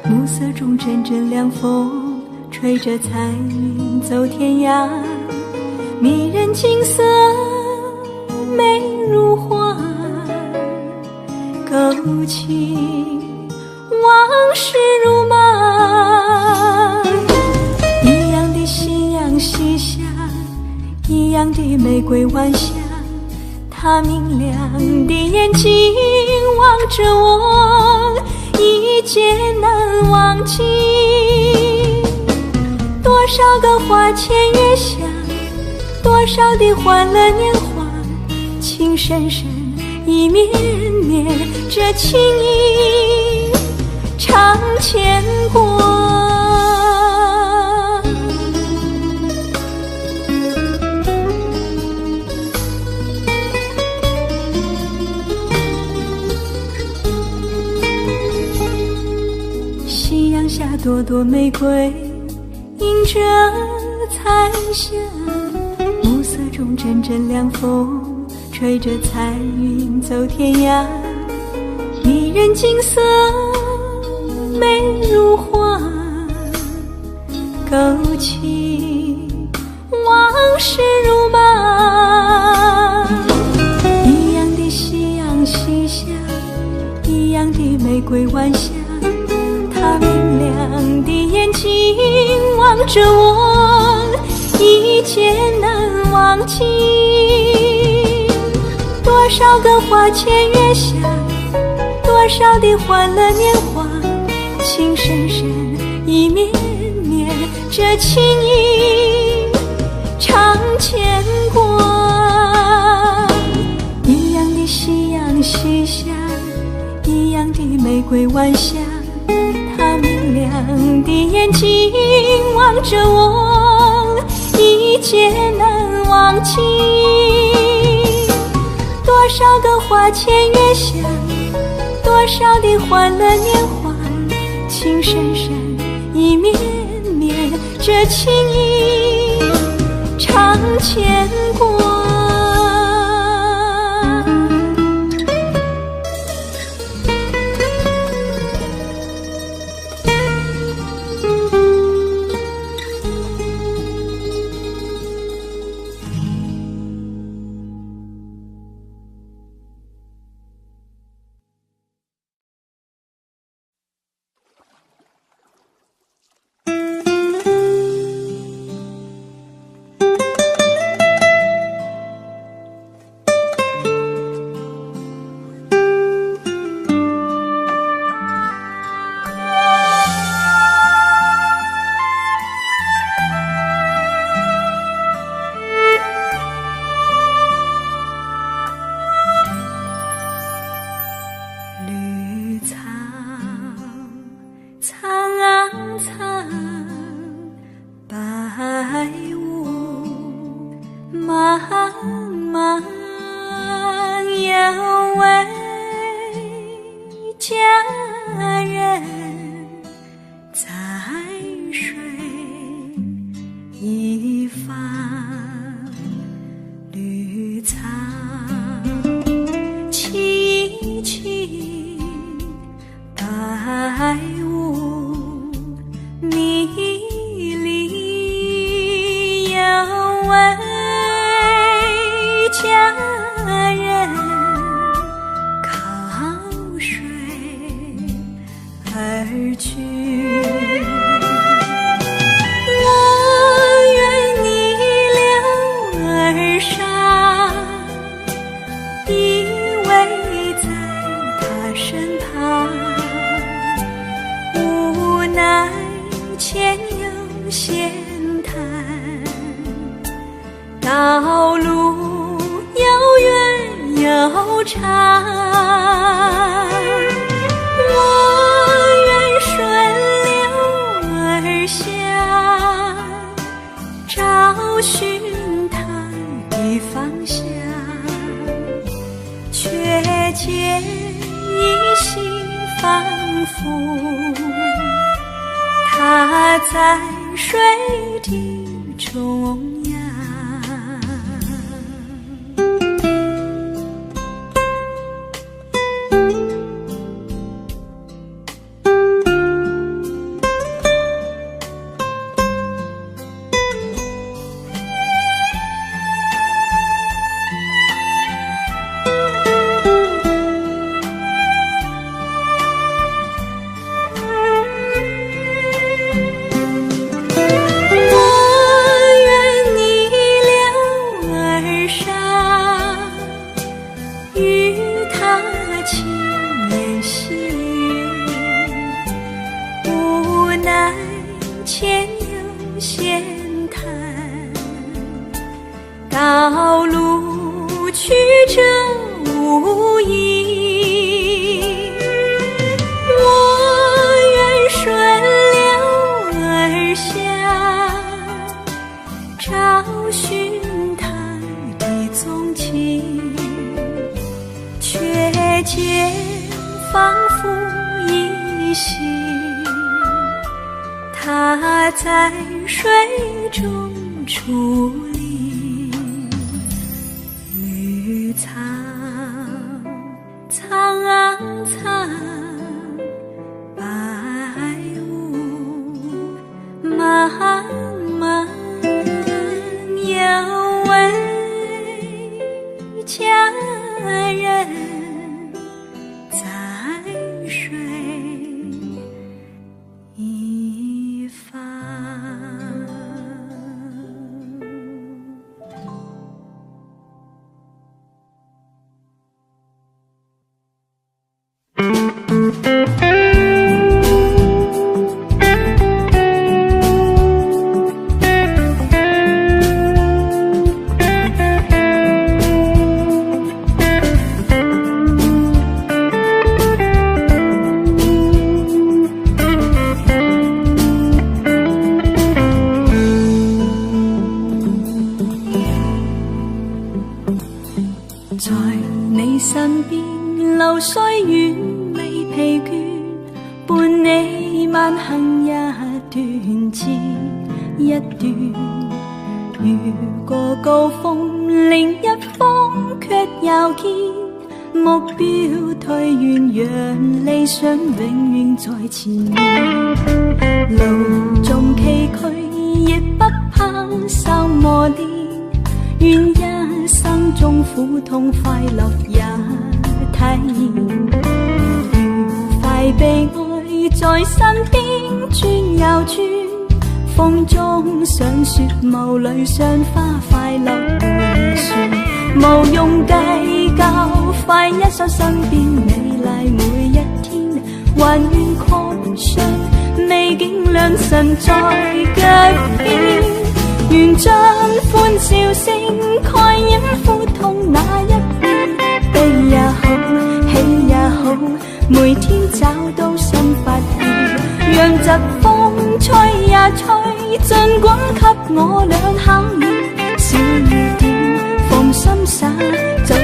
暮色中阵阵凉风吹着彩云走天涯，迷人景色美如画，勾起往事如麻。一样的夕阳西下，一样的玫瑰晚霞，他明亮的眼睛望着我，一见难忘记。多少个花前月下，多少的欢乐年华，情深深意绵绵，这情意常牵挂。夕阳下朵朵玫瑰迎着彩霞，暮色中阵阵凉风吹着彩云走天涯，迷人景色美如画，勾起往事如麻。一样的夕阳西下，一样的玫瑰晚霞，他明亮的眼睛望着我，一见难忘记。多少个花前月下，多少的欢乐年华，情深深意绵绵，这情意常牵挂。一样的夕阳西下，一样的玫瑰晚霞，他明亮的眼睛望着我，一见难忘记。多少个花前月下，多少的欢乐年华，情深深意绵绵，这情意常牵挂。无迷离，有位佳人靠水而去。我愿你留儿伤，依偎在他身旁，无奈前有险滩，道路又远又长。我愿顺流而下，找寻他的方向，却见依稀仿佛他在水的中央。前有险滩，道路曲折无依。我愿顺流而下，找寻他的踪迹，却见仿佛依稀他在水中矗立。绿草苍苍，白雾茫茫，有位佳人在水一方。在你身邊流水遠未疲倦，伴你慢行一段接一段，越過高峰另一方卻又見目標退遠，讓理想永遠在前面。路縱崎嶇亦不怕受磨練，願一生中苦痛快樂也體驗，愉快悲哀在身邊轉又轉，風中想說霧裏賞花快樂回旋，無用計較快一手身邊美麗每一天，還願擴張美景良辰在腳邊，願將歡笑聲蓋掩苦痛那一邊，悲也好，喜也好，每天找到新發現，讓疾風吹也吹，儘管給我倆考驗，小雨點放心灑，早已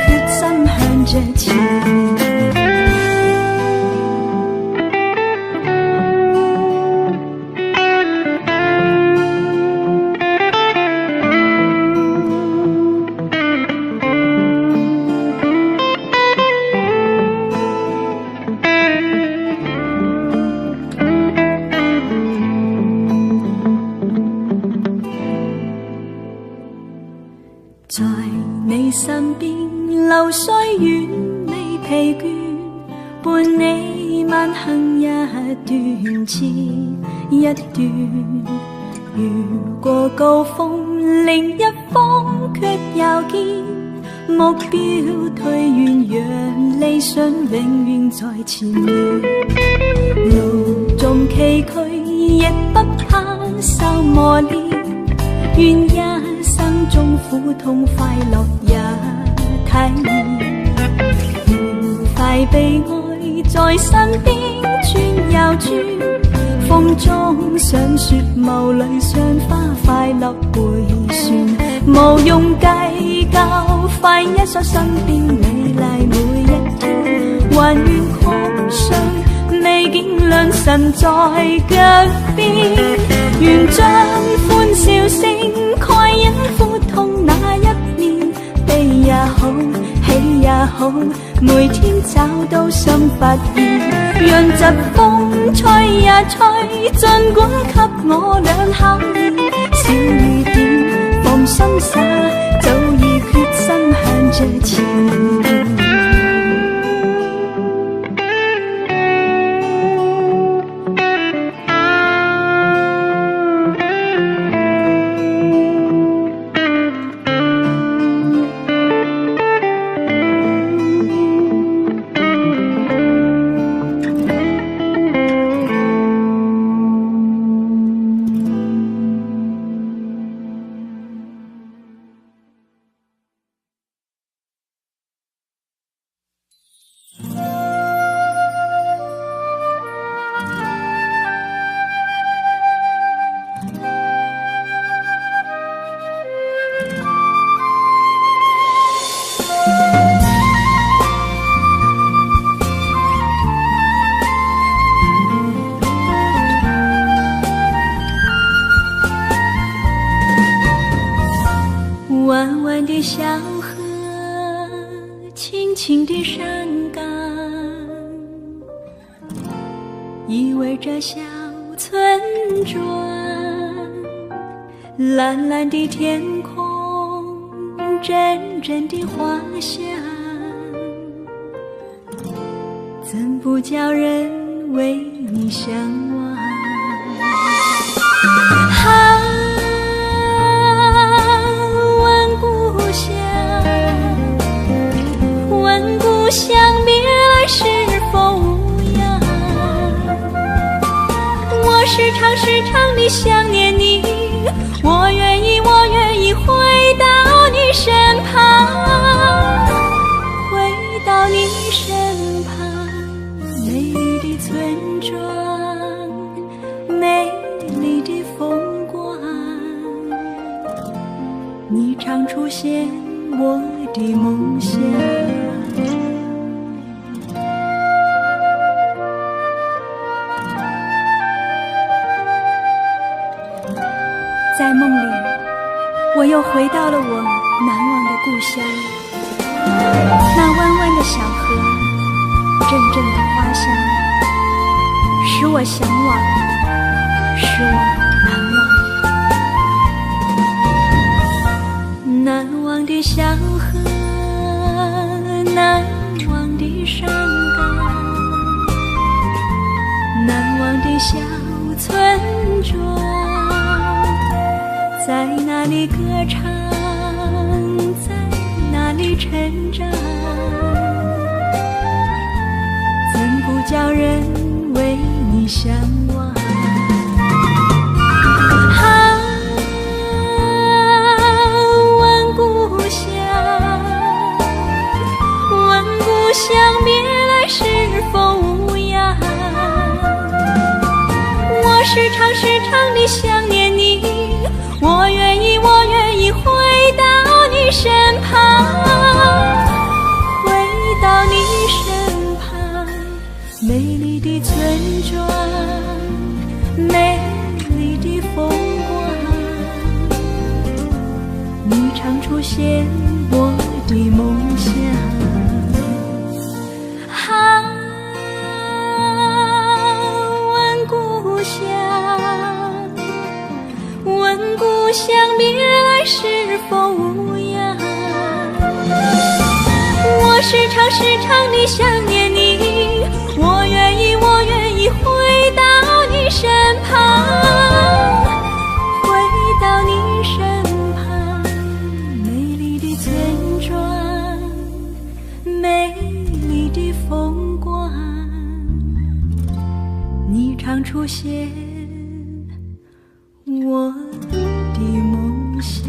決心向着前。身邊，流水遠未疲倦，伴你慢行一段接一段。如過高峰，另一方卻又見目標退遠，讓理想永遠在前面。路縱崎嶇，亦不怕受磨練，願一生中苦痛快樂也體驗。愉快悲哀在身邊轉又轉，風中想說霧裏霜花快樂迴旋，無用計較快一所身邊美麗每一天，還願哭上未見良辰在腳邊，願將歡笑聲蓋隱苦痛那一面，悲也好喜也好，每天找到心發現，讓疾風吹也吹，儘管給我倆考驗，小雨點放心灑，早已決心向着前面。弯弯的小河，轻轻的山岗，依偎着小村庄。蓝蓝的天空，阵阵的花香，怎不叫人为你向往？故乡别来是否无恙？我时常地想念你，我愿意回到你身旁，回到你身旁。美丽的村庄，美丽的风光，你常出现我的梦乡。在梦里，我又回到了我难忘的故乡。那弯弯的小河，阵阵的花香，使我向往，使我难忘。难忘的小河，难忘的山岗，难忘的小村庄。在哪里歌唱，在哪里成长，怎不叫人为你向往？问故乡，问故乡别来是否无恙？我时常地想念你，我愿意回到你身旁，回到你身旁。美丽的村庄，美丽的风光，你常出现我的梦乡。问故乡，问故乡别来是否无恙？时常地想念你，我愿意，我愿意回到你身旁，回到你身旁。美丽的村庄，美丽的风光，你常出现我的梦乡。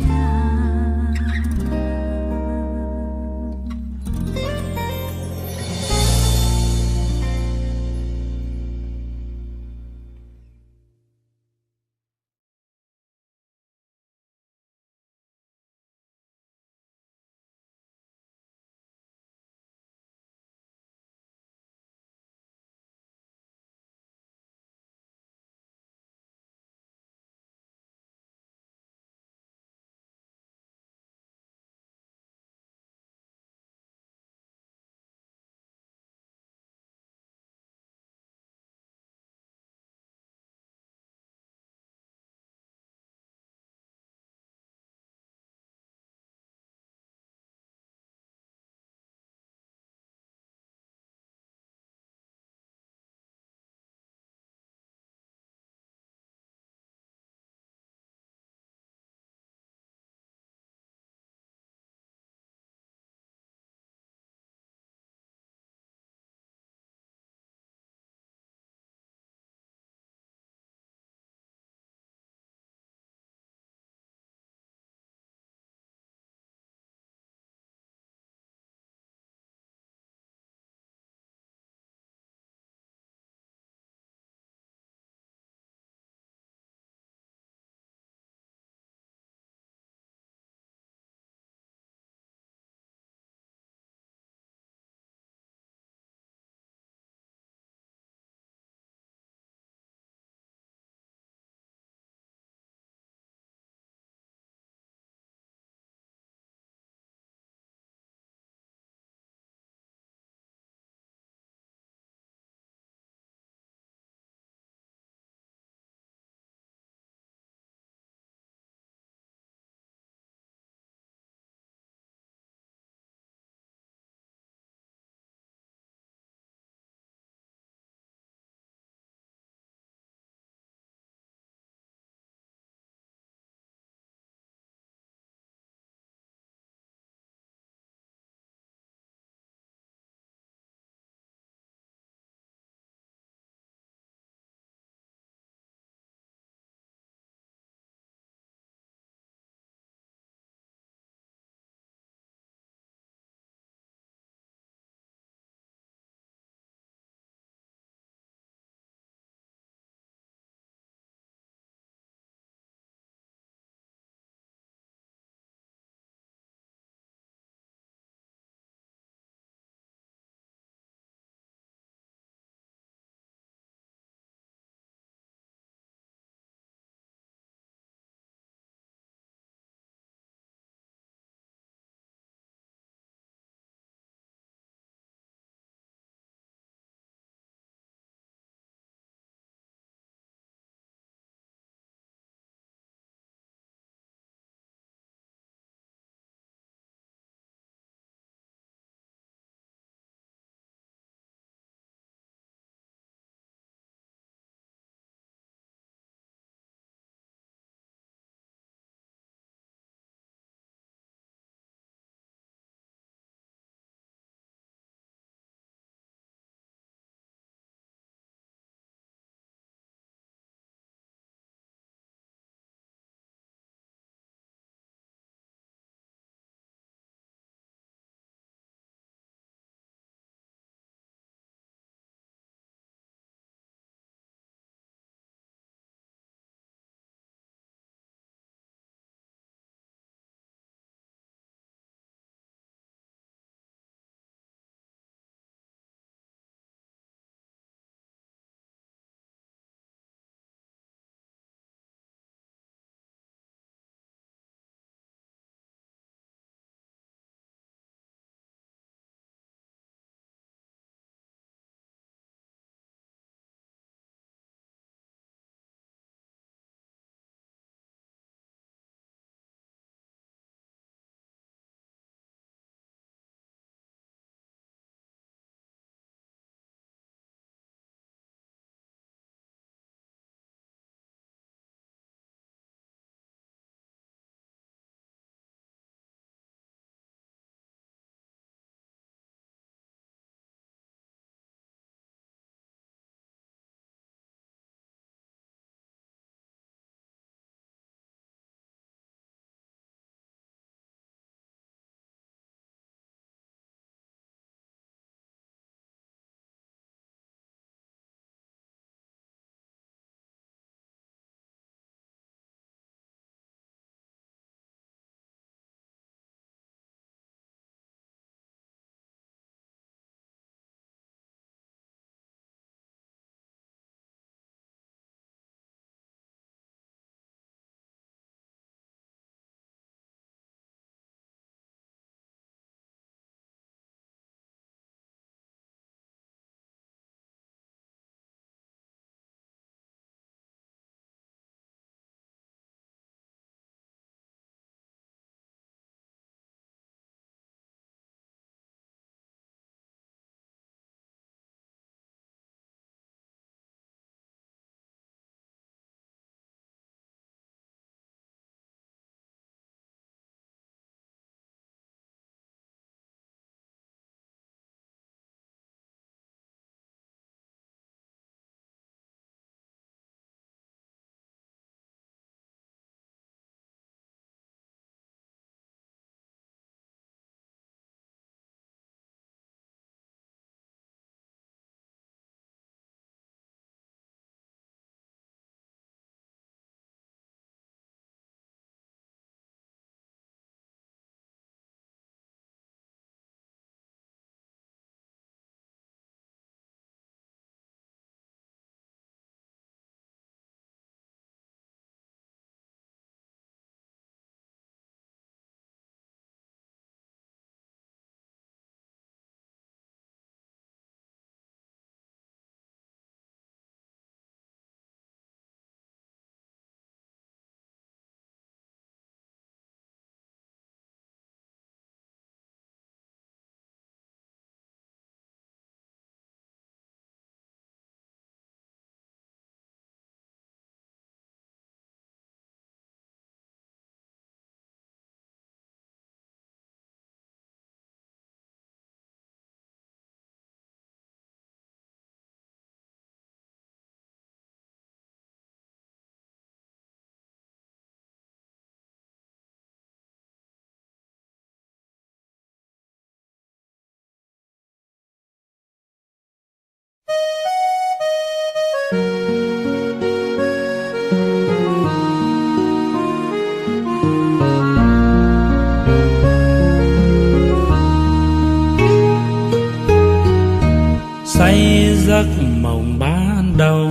mộng ban đầu.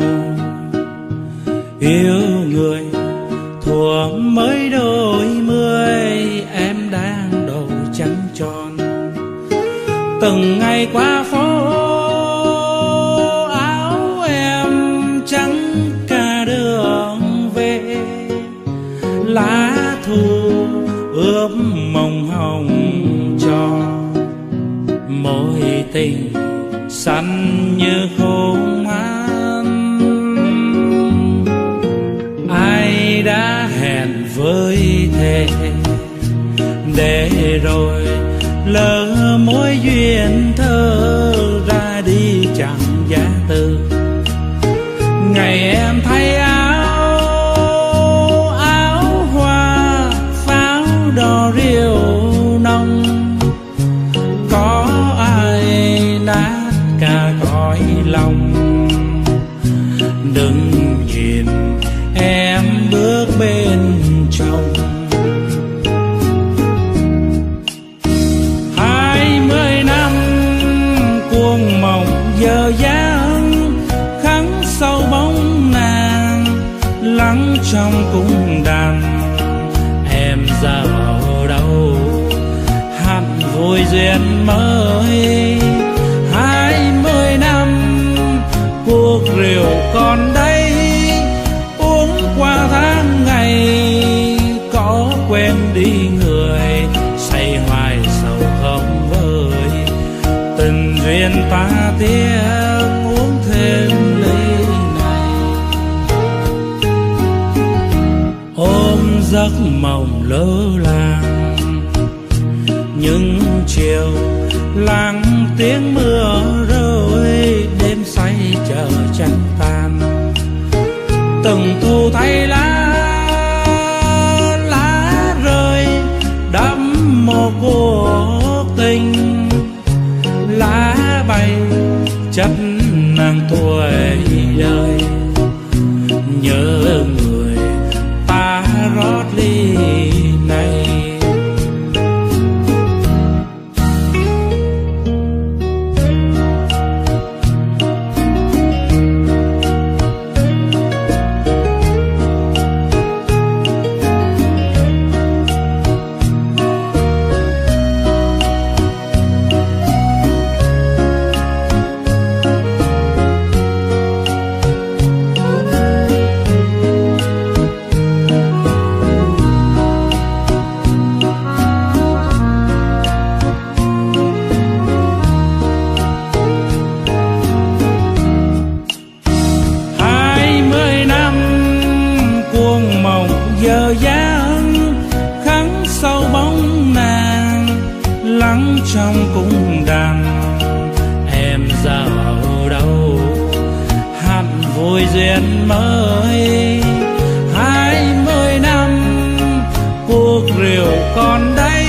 Yêu người thuở mới đôi mươi, em đang đầu trắng tròn. Từng ngày qua phố áo em trắng cả đường về, lá thu ướp mộng hồng cho mối tình xanh như khung an. Ai đã hẹn với thề để rồi lỡ mối duyên thơ ra đi chẳng giá từ. Ngày em thay áo hoa pháo đỏ rượu nồng, có ai nát cả cõi lòng. Đừng nhìn em bước bên trong. 20 năm cuồng mộng giờ dáng, khắc sâu bóng nàng lắng trong cung đàn. Em giờ ở đâu hẳn vui duyên mới. 20 năm cuộc rượu còn đây, uống qua tháng ngày có quên đi người. Say hoài sầu không vơi, tình duyên ta tiếc uống thêm ly này. Ôm giấc mộng lơ làng những chiều lặng tiếng mưa rơi, đêm say chờ trăng tan. Từng thu thay lá rơi đắm một cuộc tình. Lá bay chất nàng tuổi đời, nhớ người ta rót ly này. Giờ dáng khắc sâu bóng nàng lắng trong cung đàn. Em giờ ở đâu hẳn vui duyên mới. 20 năm cuộc rượu còn đây,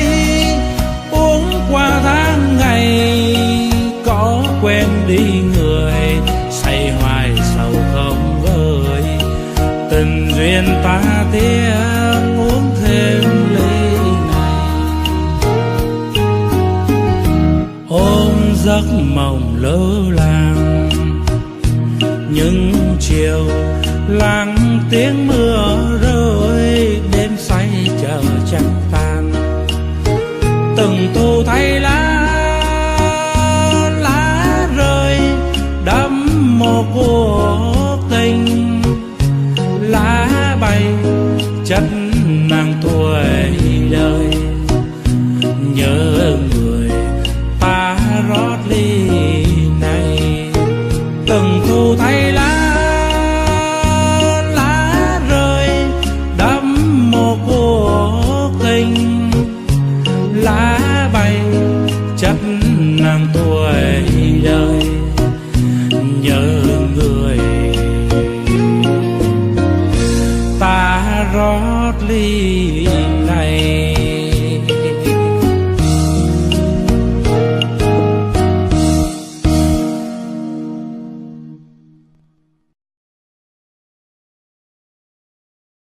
uống qua tháng ngày có quên đi người. Say hoài sầu không vơi, tình duyên ta tiếc uống thêm ly này. Ôm giấc mộng lơ làng những chiều lặng tiếng mưa rơi, đêm say chờ trăng tan. Từng thu thay lá